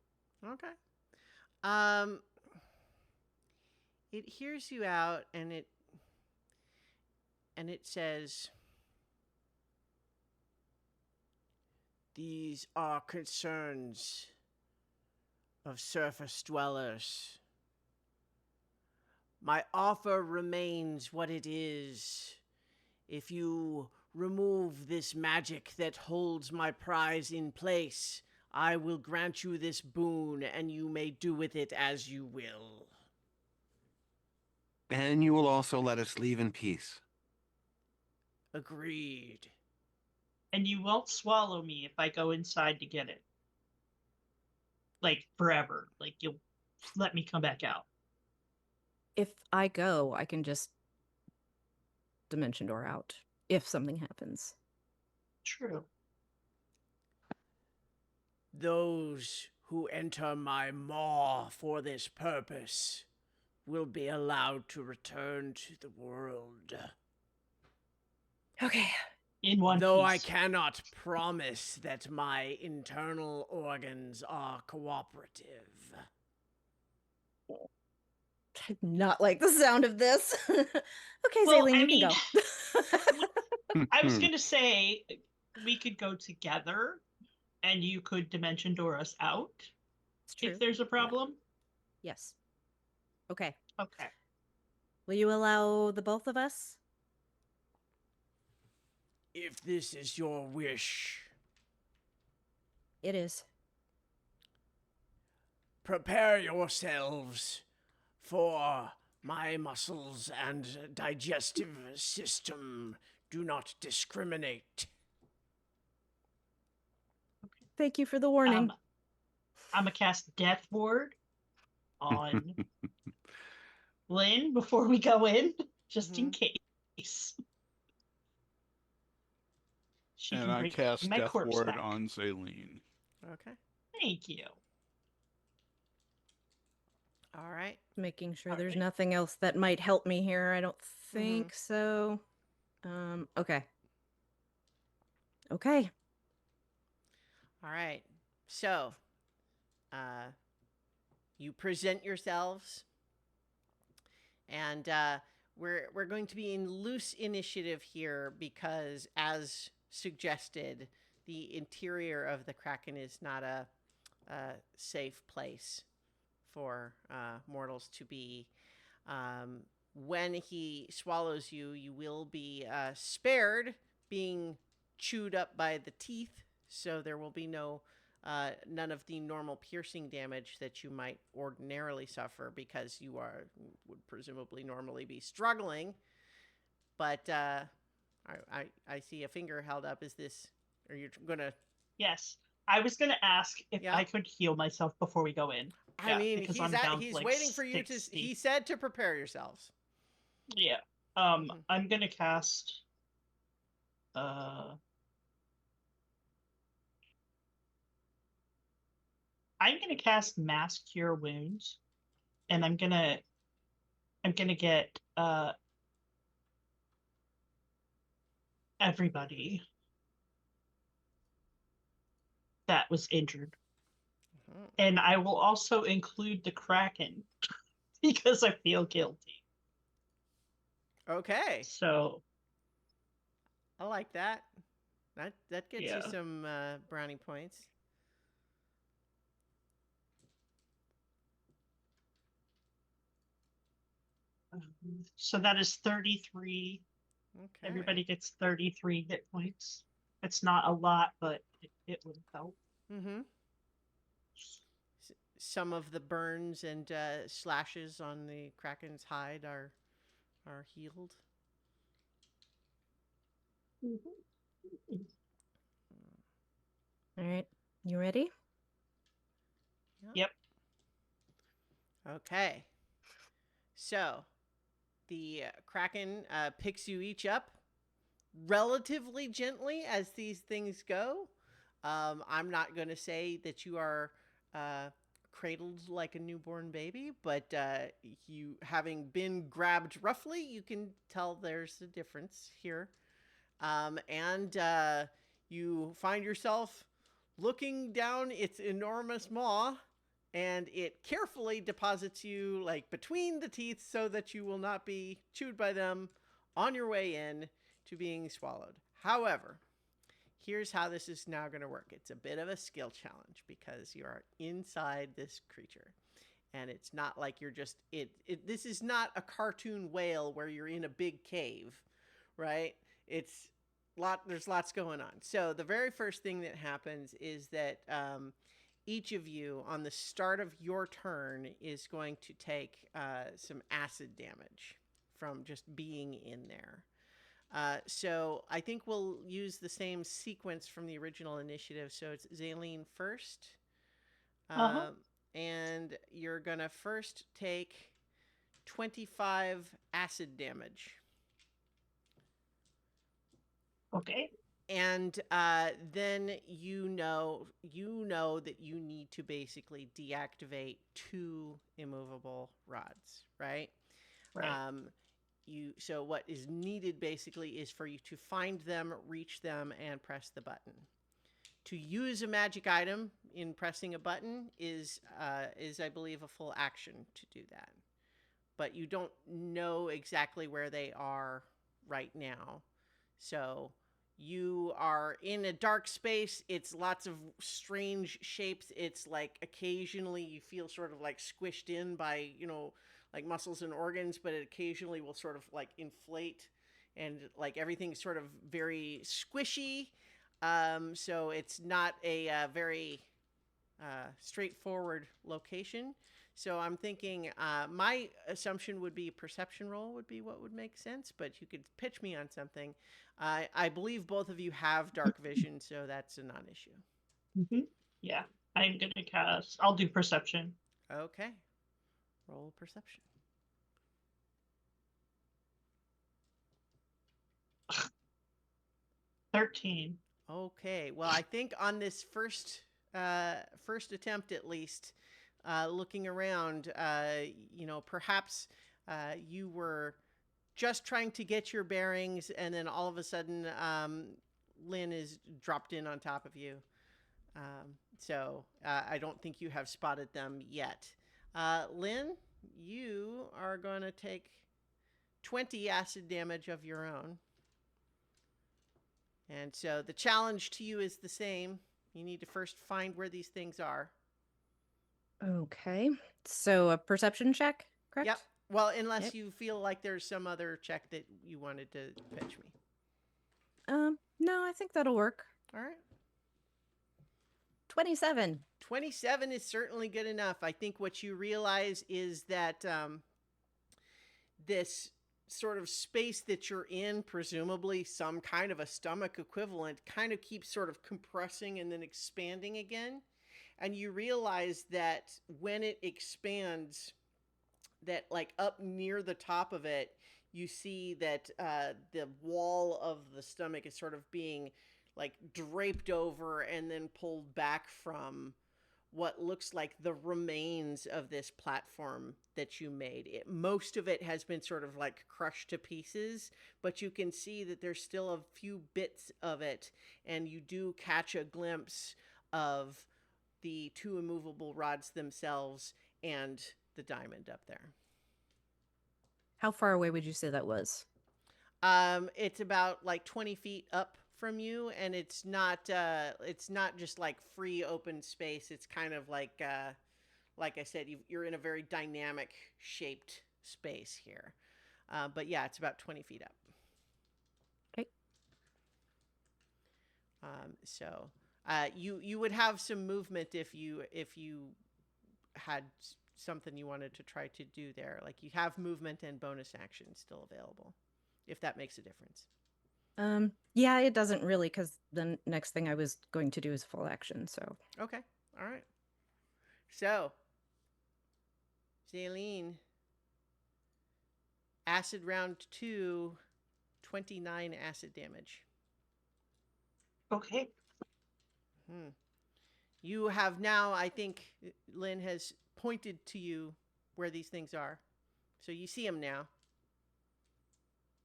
Okay. It hears you out, and it says, "These are concerns of surface dwellers. My offer remains what it is. If you remove this magic that holds my prize in place, I will grant you this boon, and you may do with it as you will." And you will also let us leave in peace. Agreed. And you won't swallow me if I go inside to get it. Like, forever. Like, you'll let me come back out. If I go, I can just dimension door out if something happens. True. Those who enter my maw for this purpose will be allowed to return to the world. Okay. In one Though piece. I cannot promise that my internal organs are cooperative. I do not like the sound of this. Okay, Well, Zaleen, I you mean, can go. I was going to say we could go together and you could dimension door us out It's true. if there's a problem. Yes. Okay. Okay. Will you allow the both of us? If this is your wish, It is. prepare yourselves, for my muscles and digestive system do not discriminate. Thank you for the warning. I'm going to cast Death Ward on Lynn before we go in, just in case. She And can I bring cast my Death corpse Ward back. on Zaleen. Okay. Thank you. All right. Making sure All there's right. nothing else that might help me here. I don't think so. Okay. Okay. All right. So, you present yourselves, and we're going to be in loose initiative here because, as suggested, the interior of the Kraken is not a safe place for mortals to be. When he swallows you, you will be spared being chewed up by the teeth, so there will be none of the normal piercing damage that you might ordinarily suffer because you would presumably normally be struggling. But I see a finger held up. Is this? Are you gonna? Yes. I was going to ask if Yeah. I could heal myself before we go in. I Yeah, mean, because he's I'm down to, he's like, waiting for you to. 60. He said to prepare yourselves. Yeah. Mhm. I'm going to cast I'm going to cast Mass Cure Wounds, and I'm going to get everybody that was injured. Mhm. And I will also include the Kraken because I feel guilty. Okay, So, I like that. That gets you Yeah. some brownie points. so that is 33. Okay. Everybody gets 33 hit points. It's not a lot, but it would help. Mm-hmm. Some of the burns and slashes on the Kraken's hide are healed. All right. You ready? Yep. Okay. So, the Kraken picks you each up. relatively gently as these things go. I'm not going to say that you are cradled like a newborn baby, but you having been grabbed roughly, you can tell there's a difference here. And you find yourself looking down its enormous maw, and it carefully deposits you like between the teeth so that you will not be chewed by them on your way in to being swallowed. However, here's how this is now going to work. It's a bit of a skill challenge because you are inside this creature. And it's not like you're just this is not a cartoon whale where you're in a big cave, right? There's lots going on. So the very first thing that happens is that each of you on the start of your turn is going to take some acid damage from just being in there. So I think we'll use the same sequence from the original initiative. So it's Zaleen first. And you're going to first take 25 acid damage. Okay. And then you know that you need to basically deactivate 2 immovable rods, right? Right. So what is needed basically is for you to find them, reach them, and press the button. To use a magic item in pressing a button is I believe a full action to do that. But you don't know exactly where they are right now. So you are in a dark space. It's lots of strange shapes. It's like occasionally you feel sort of like squished in by, like muscles and organs, but it occasionally will sort of like inflate, and like everything's sort of very squishy. So it's not a very straightforward location. So I'm thinking my assumption would be perception roll would be what would make sense, but you could pitch me on something. I believe both of you have dark vision, so that's a non-issue. Mm-hmm. Yeah, I'm gonna cast. I'll do perception. Okay. Roll perception. 13. Okay. Well, I think on this first attempt, at least, looking around, perhaps you were just trying to get your bearings, and then all of a sudden, Lynn is dropped in on top of you. So I don't think you have spotted them yet. Lynn, you are going to take 20 acid damage of your own. And so the challenge to you is the same. You need to first find where these things are. Okay. So a perception check, correct? Yep. Well, unless Yep. you feel like there's some other check that you wanted to pitch me. No, I think that'll work. All right. 27. 27 is certainly good enough. I think what you realize is that this sort of space that you're in, presumably some kind of a stomach equivalent, kind of keeps sort of compressing and then expanding again. And you realize that when it expands, that like up near the top of it, you see that the wall of the stomach is sort of being like draped over and then pulled back from what looks like the remains of this platform that you made. Most of it has been sort of like crushed to pieces, but you can see that there's still a few bits of it, and you do catch a glimpse of the 2 immovable rods themselves and the diamond up there. How far away would you say that was? It's about like 20 feet up from you, and it's not just like free open space. It's kind of like I said, you're in a very dynamic shaped space here. But yeah, it's about 20 feet up. Okay. So you would have some movement if you had something you wanted to try to do there. Like you have movement and bonus action still available, if that makes a difference. Yeah, it doesn't really, because the next thing I was going to do is full action, so. Okay. All right. So, Zaleen, acid round 2, 29 acid damage. Okay. Hmm. You have now, I think, Lynn has pointed to you where these things are. So you see them now.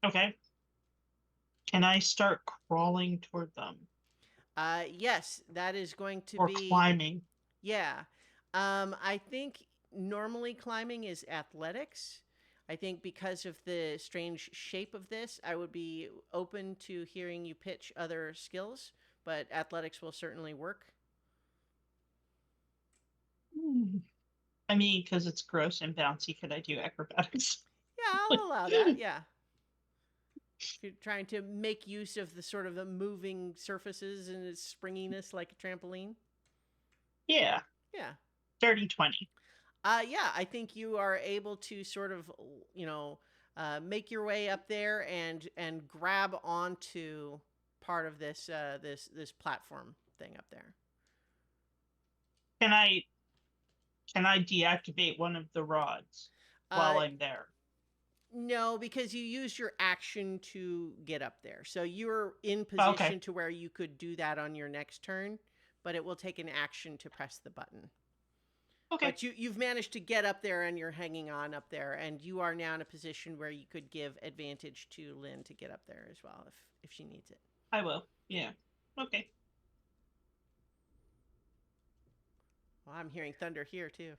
Okay. Can I start crawling toward them Yes, that is going to or be, climbing? yeah. I think normally climbing is athletics. I think because of the strange shape of this, I would be open to hearing you pitch other skills, but athletics will certainly work. Hmm. I mean, because it's gross and bouncy, could I do acrobatics? Yeah, I'll allow that. Yeah. If you're trying to make use of the sort of the moving surfaces and its springiness like a trampoline. Yeah, Yeah. dirty 20. Yeah, I think you are able to sort of, you know, make your way up there and grab onto part of this this platform thing up there. Can I deactivate one of the rods while Uh, I'm there? no, because you used your action to get up there, so you're in Okay. position to where you could do that on your next turn, but it will take an action to press the button. Okay. But you've managed to get up there and you're hanging on up there, and you are now in a position where you could give advantage to Lynn to get up there as well if she needs it. I will. Yeah. Okay. Well, I'm hearing thunder here too.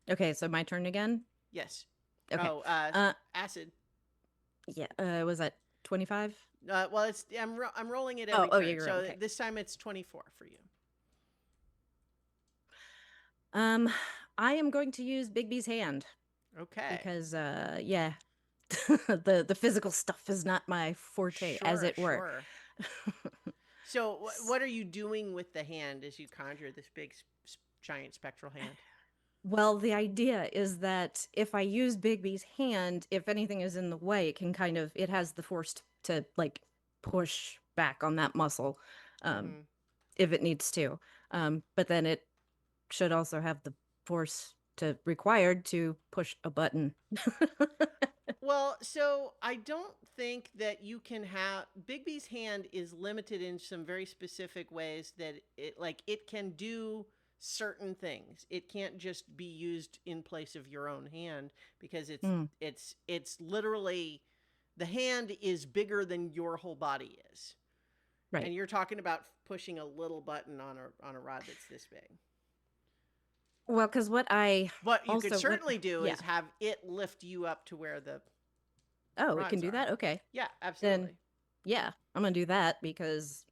Okay, so my turn again. Yes. Okay. Oh, acid. Yeah. Was that 25? Well, it's I'm rolling it every Oh, turn, you're right, so okay. this time it's 24 for you. I am going to use Bigby's hand Okay. because, yeah, the physical stuff is not my forte, as Sure, it were. sure. So, what are you doing with the hand as you conjure this big, giant spectral hand? Well, the idea is that if I use Bigby's hand, if anything is in the way, it has the force to like push back on that muscle, Mhm. if it needs to. But then it should also have the force required to push a button. Well, so I don't think that you can have Bigby's hand is limited in some very specific ways that it can do certain things. It can't just be used in place of your own hand because Mm, it's literally the hand is bigger than your whole body is. right. And you're talking about pushing a little button on a rod that's this big. Well, because what I What you could also what certainly do yeah. is have it lift you up to where the Oh, it can rods do are. that? Okay. Yeah, Then absolutely. yeah, I'm gonna do that because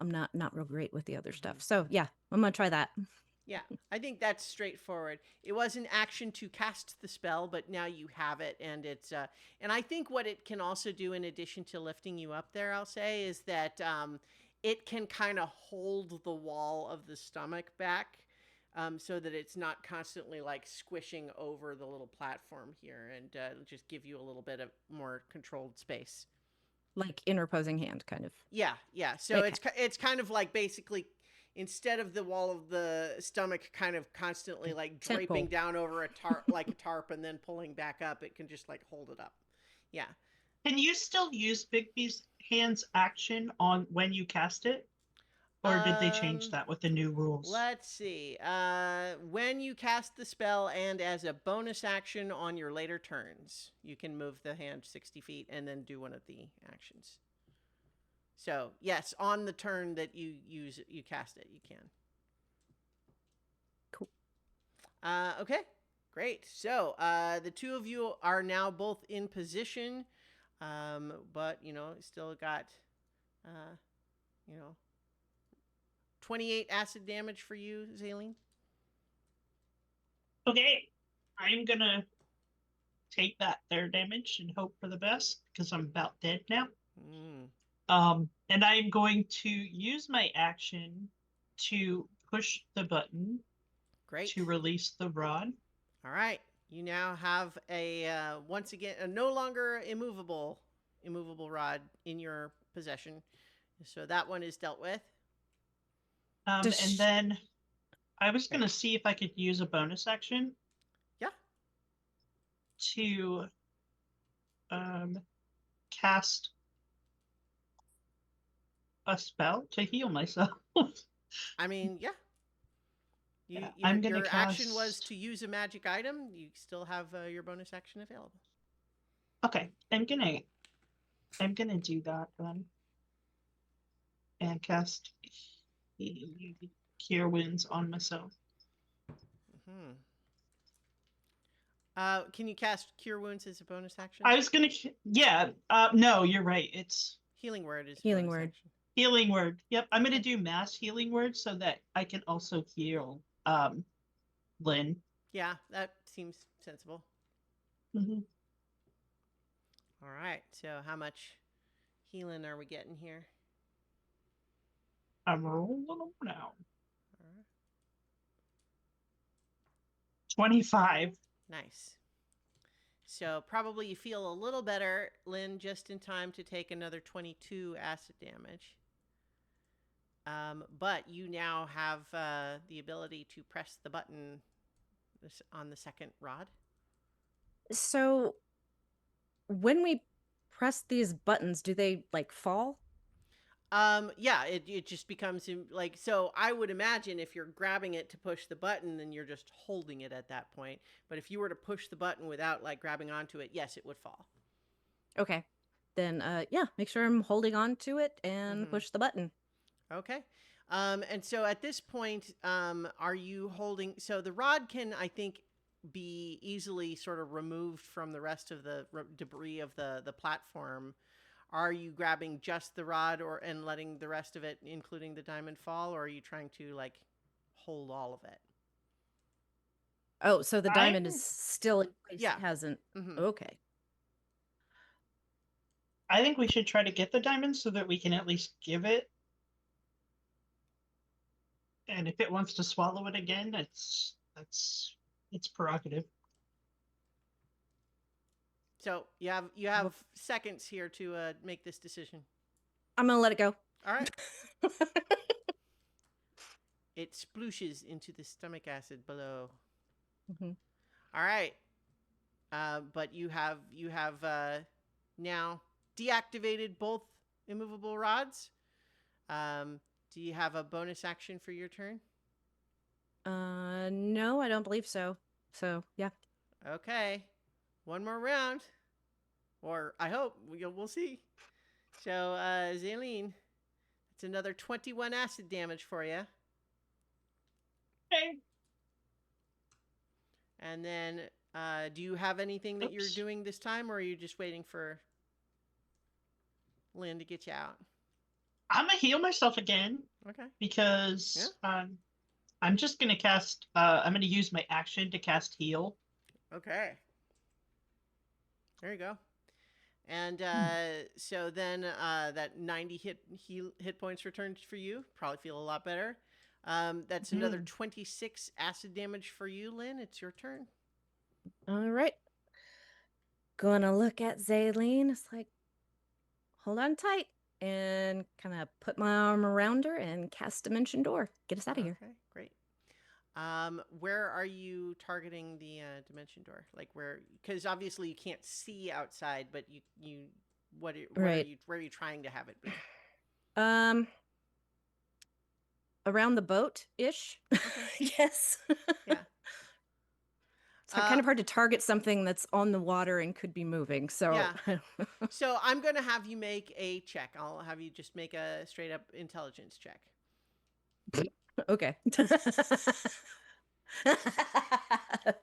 I'm not real great with the other stuff. So yeah, I'm gonna try that. Yeah, I think that's straightforward. It was an action to cast the spell, but now you have it, and it's and I think what it can also do, in addition to lifting you up there, I'll say, is that it can kind of hold the wall of the stomach back, so that it's not constantly like squishing over the little platform here, and just give you a little bit of more controlled space. Like interposing hand, kind of. Yeah, yeah. So Okay. it's kind of like basically instead of the wall of the stomach kind of constantly like Tent draping pole. down over a tarp like a tarp and then pulling back up, it can just like hold it up. Yeah. Can you still use Bigby's hand's action on when you cast it? Or did they change Um that with the new rules? let's see. When you cast the spell and as a bonus action on your later turns, you can move the hand 60 feet and then do one of the actions. So, yes, on the turn that you cast it, you can. Cool. Okay, great. So the two of you are now both in position, but still got, uh, you know, 28 acid damage for you, Zaleen. Okay. I'm gonna take that there damage and hope for the best because I'm about dead now. Mm, And I'm going to use my action to push the button great. to release the rod. All right, you now have a once again a no longer immovable rod in your possession. So that one is dealt with. And then I was gonna see if I could use a bonus action. Yeah. to cast a spell to heal myself. I mean, yeah. Yeah, I'm gonna Your action was cast- to use a magic item. You still have your bonus action available. Okay, I'm gonna do that then. And cast Cure Wounds on myself. Hmm. Can you cast Cure Wounds as a bonus action? I was gonna, yeah. No, you're right. It's Healing Word is a Healing bonus Word. action. Healing Word. Yep, I'm gonna Okay. do Mass Healing Word so that I can also heal Lynn. Yeah, that seems sensible. Mm-hmm. All right. So how much healing are we getting here? I'm rolling them now. All right. 25. Nice. So probably you feel a little better, Lynn, just in time to take another 22 acid damage. But you now have the ability to press the button on the second rod. So when we press these buttons, do they like fall? Yeah, it just becomes like, so I would imagine if you're grabbing it to push the button, then you're just holding it at that point. But if you were to push the button without like grabbing onto it, yes, it would fall. Okay. Then yeah, make sure I'm holding on to it and Mhm. push the button. Okay. And so at this point, are you holding? So the rod can, I think, be easily sort of removed from the rest of the debris of the platform. Are you grabbing just the rod and letting the rest of it, including the diamond, fall, or are you trying to like hold all of it? Oh, so the diamond I'm- is still in place. Yeah. It hasn't. Mm-hmm. Okay. I think we should try to get the diamond so that we can at least give it. And if it wants to swallow it again, it's prerogative. So you have seconds here to make this decision. I'm gonna let it go. All right. It splooshes into the stomach acid below. Mhm. All right. But you have now deactivated both immovable rods. Do you have a bonus action for your turn? No, I don't believe so. So yeah. Okay. One more round. Or I hope. We'll see. So, Zaleen, it's another 21 acid damage for you. Okay. And then, do you have anything that you're Oops. doing this time, or are you just waiting for Lynn to get you out? I'm gonna heal myself again Okay. because I'm just gonna cast. I'm gonna use my action to cast heal. Okay. There you go. And so then that 90 hit points returned for you. Probably feel a lot better. That's another 26 acid damage for you, Lynn. It's your turn. All right. Gonna look at Zaleen. It's like, hold on tight, and kind of put my arm around her and cast Dimension Door. Get us out of here. Okay, great. Where are you targeting the dimension door? Like where? Because obviously you can't see outside, but what Right. where are you trying to have it be? Around the boat ish. Yes. Yeah. It's kind of hard to target something that's on the water and could be moving. So Yeah. So I'm gonna have you make a check. I'll have you just make a straight up intelligence check. Okay.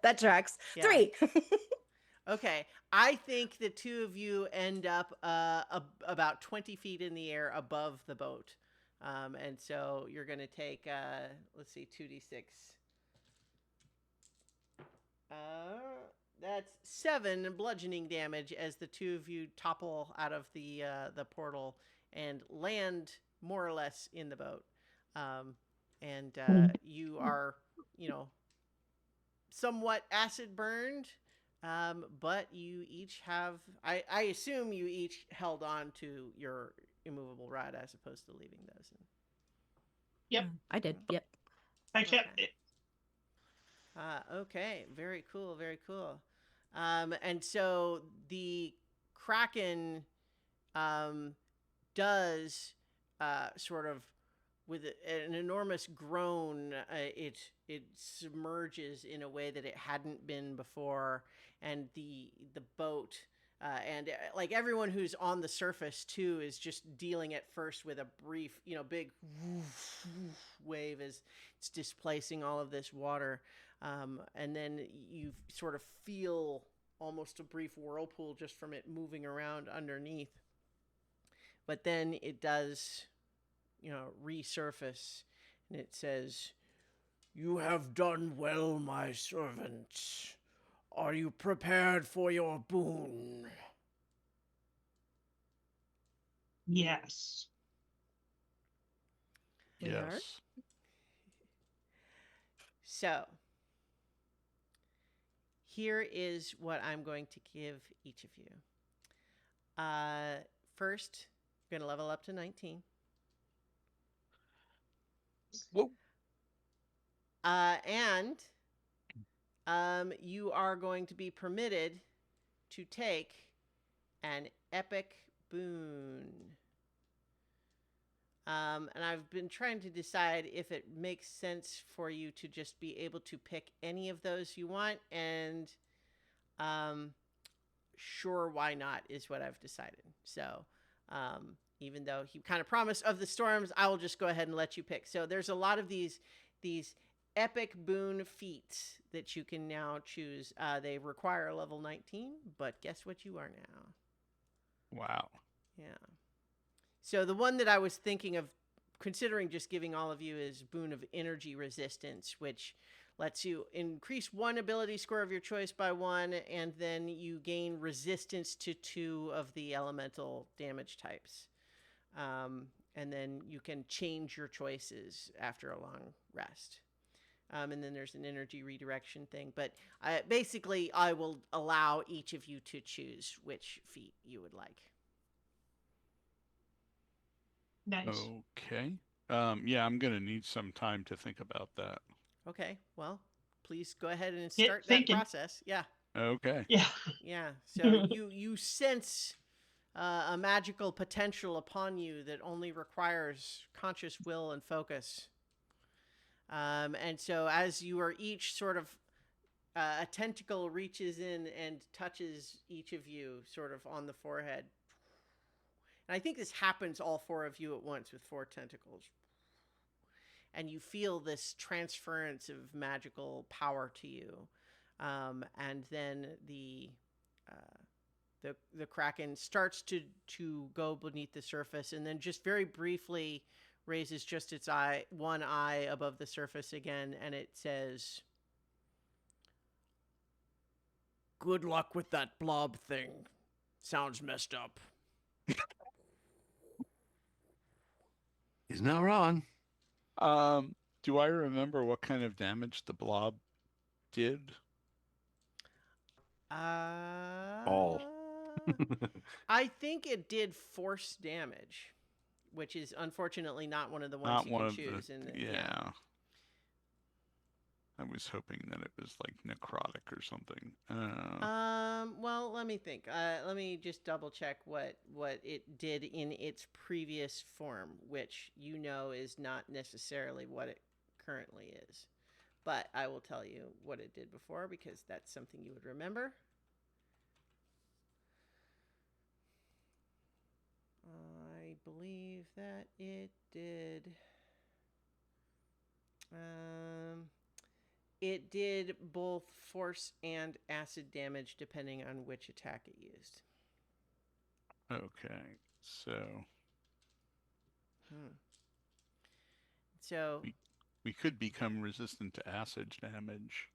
That tracks. Yeah. 3. Okay. I think the two of you end up about 20 feet in the air above the boat. And so you're going to take, let's see, 2d6. That's 7 bludgeoning damage as the two of you topple out of the portal and land more or less in the boat. And you are, somewhat acid burned. But you each have, I assume you each held on to your immovable rod as opposed to leaving those. Yep. I did. Yep. I kept it. Okay. Very cool. Very cool. And so the Kraken does sort of with an enormous groan, it submerges in a way that it hadn't been before, and the boat and like everyone who's on the surface too is just dealing at first with a brief, big wave as it's displacing all of this water, and then you sort of feel almost a brief whirlpool just from it moving around underneath. But then it does, resurface, and it says, "You have done well, my servant. Are you prepared for your boon?" Yes. We are. Yes. So, here is what I'm going to give each of you. First, you're going to level up to 19. Whoa. And you are going to be permitted to take an epic boon. And I've been trying to decide if it makes sense for you to just be able to pick any of those you want, and sure, why not is what I've decided. So even though he kind of promised of the storms, I will just go ahead and let you pick. So there's a lot of these epic boon feats that you can now choose. They require a level 19, but guess what you are now? Wow. Yeah. So the one that I was thinking of considering just giving all of you is Boon of Energy Resistance, which lets you increase one ability score of your choice by 1, and then you gain resistance to 2 of the elemental damage types. And then you can change your choices after a long rest. And then there's an energy redirection thing. But basically, I will allow each of you to choose which feat you would like. Nice. Okay. Yeah, I'm gonna need some time to think about that. Okay, well, please go ahead and Get start that thinking. process. Yeah, Okay. Yeah. yeah. So you sense a magical potential upon you that only requires conscious will and focus. And so as you are each sort of a tentacle reaches in and touches each of you sort of on the forehead. And I think this happens all 4 of you at once with 4 tentacles. And you feel this transference of magical power to you. And then the Kraken starts to go beneath the surface, and then just very briefly raises just its one eye above the surface again, and it says, "Good luck with that blob thing. Sounds messed up." He's not wrong. Do I remember what kind of damage the blob did? All. I think it did force damage, which is unfortunately not one of the ones Not you one can of choose. the. Yeah. I was hoping that it was like necrotic or something. Well, let me think. Let me just double check what it did in its previous form, which is not necessarily what it currently is. But I will tell you what it did before, because that's something you would remember. I believe that it did. It did both force and acid damage depending on which attack it used. Okay, so So we could become resistant to acid damage.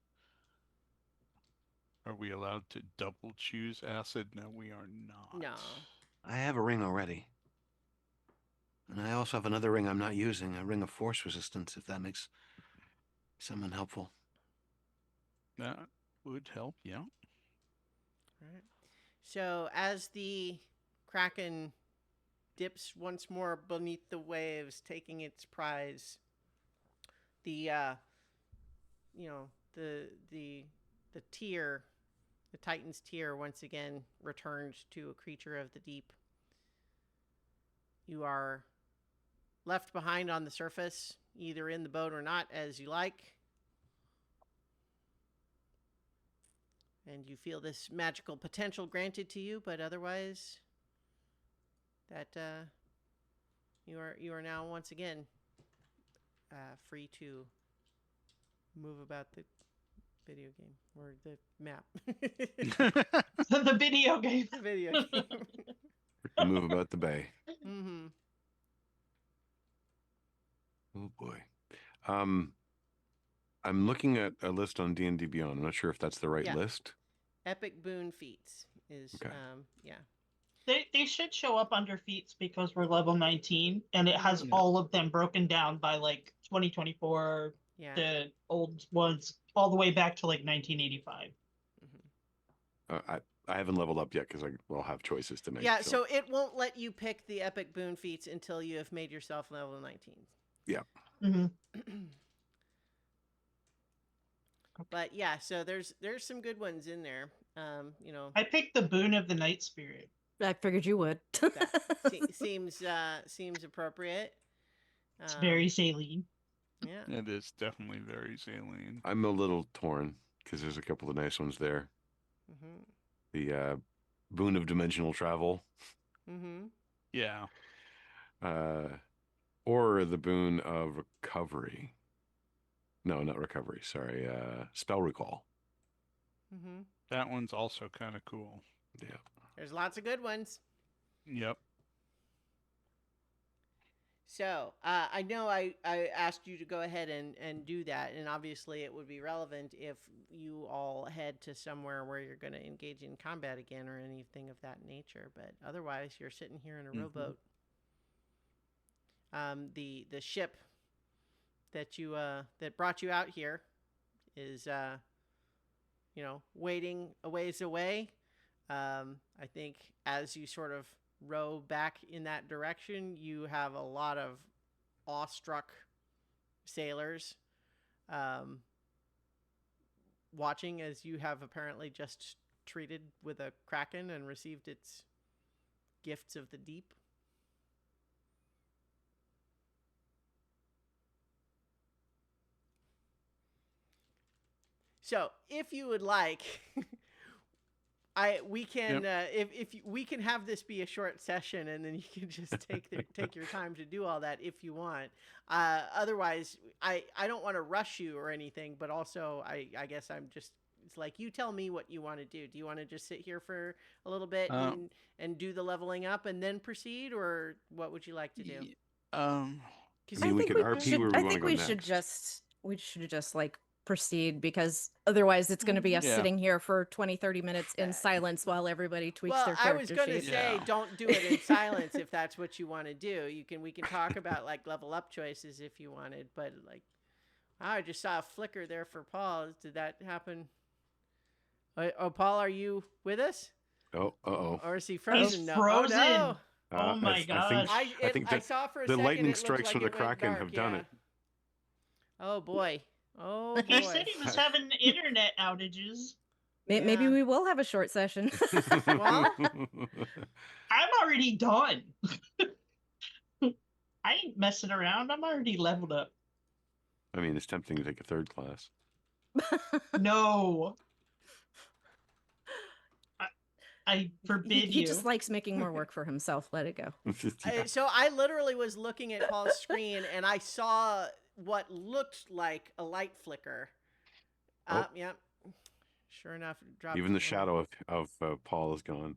Are we allowed to double choose acid? No, we are not. no. I have a ring already. And I also have another ring I'm not using, a ring of force resistance, if that makes someone helpful. That would help, yeah. All right. So as the Kraken dips once more beneath the waves, taking its prize, the the tear The Titan's tear once again returned to a creature of the deep. You are left behind on the surface, either in the boat or not, as you like. And you feel this magical potential granted to you, but otherwise, that you are now once again free to move about the video game or the map. The video game. The video game. Move about the bay. Mm-hmm. Oh boy. I'm looking at a list on D&D Beyond. I'm not sure if that's the right Yeah. list. Epic boon feats is Okay. yeah. They should show up under feats because we're level 19 and it has Yeah. all of them broken down by like 2024, Yeah. the old ones, all the way back to like 1985. I haven't leveled up yet because I'll have choices to make. Yeah, so it won't let you pick the epic boon feats until you have made yourself level 19. Yeah. Mm-hmm. But yeah, so there's some good ones in there. You know, I picked the boon of the night spirit. I figured you would. that seems appropriate. It's very saline. Yeah. It is definitely very saline. I'm a little torn because there's a couple of nice ones there. Mm-hmm. The boon of dimensional travel, Mm-hmm. Yeah. or the boon of recovery. No, not recovery. Sorry, spell recall. Mm-hmm. That one's also kind of cool. Yeah. There's lots of good ones. Yep. So I know I asked you to go ahead and do that, and obviously it would be relevant if you all head to somewhere where you're going to engage in combat again or anything of that nature. But otherwise, you're sitting here in a rowboat. The ship that you that brought you out here is waiting a ways away. I think as you sort of row back in that direction, you have a lot of awestruck sailors watching as you have apparently just treated with a Kraken and received its gifts of the deep. So, if you would like, we can we can have this be a short session, and then you can just take your time to do all that if you want. Otherwise, I don't want to rush you or anything, but also I guess it's like you tell me what you want to do. Do you want to just sit here for a little bit and do the leveling up and then proceed, or what would you like to do? I mean, we could RP where we I want to think go we next. should just like proceed, because otherwise it's going to be us sitting here for 20-30 minutes in silence while everybody tweaks their Well, I was character going to sheet. say, don't do it in silence if that's what you want to do. We can talk about like level up choices if you wanted, but like, I just saw a flicker there for Paul. Did that happen? Oh, Paul, are you with us? Oh, Or is he frozen? He's No. frozen. Oh, no. Oh my god. I think I that saw for a the second lightning it looked strikes like from the it went Kraken dark, have done it. Oh boy. Oh boy. He said he was having internet outages. Maybe Yeah. we will have a short session. Well, I'm already done. I ain't messing around. I'm already leveled up. I mean, it's tempting to take a third class. No. I forbid he you. just likes making more work for himself. Let it go. Yeah. So I literally was looking at Paul's screen and I saw what looked like a light flicker. Yep. Sure enough, it dropped. Even the shadow of Paul is gone.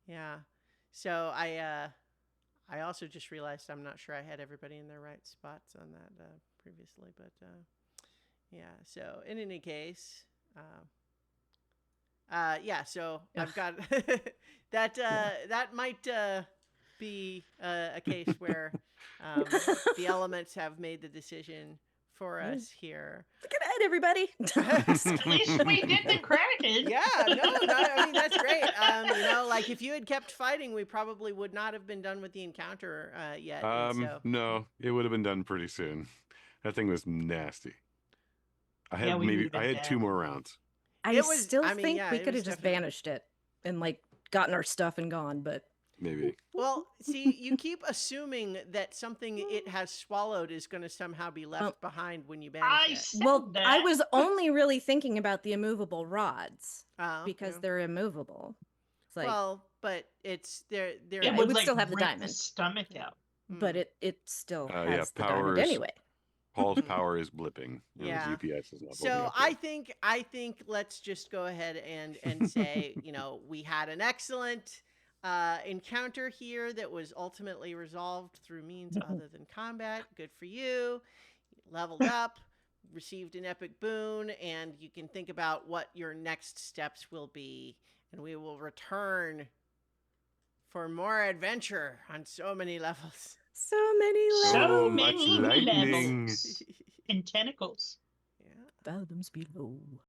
Yeah. So I also just realized I'm not sure I had everybody in their right spots on that previously, but yeah. So in any case, yeah. So I've got that. That might be a case where the elements have made the decision for us here. Good night, everybody. At least we did the Kraken. Yeah, I mean that's great. Like if you had kept fighting, we probably would not have been done with the encounter yet. No, it would have been done pretty soon. That thing was nasty. I had Yeah, we would've been I had dead. 2 more rounds. I It was- still I mean, think yeah, we it could was have just definitely- vanished it and like gotten our stuff and gone, but Maybe. Well, see, you keep assuming that something it has swallowed is going to somehow be left Well, behind when you I banish it. said well, that. I was only really thinking about the immovable rods Oh, because yeah. they're immovable. It's like, Well, but it's they're Yeah, it it would would like still have the rip diamond. stomach Yeah. out. but Mm. it still Yeah, has the diamond power is- anyway. Paul's Mhm. power is blipping. You know, Yeah. his UPS is not building So up I yet. think let's just go ahead and say, you know, we had an excellent encounter here that was ultimately resolved through means other than combat. Good for you. Leveled up, received an epic boon, and you can think about what your next steps will be. And we will return for more adventure on so many levels. So many So So levels. much many lightning. levels and tentacles. Yeah. Fathoms below.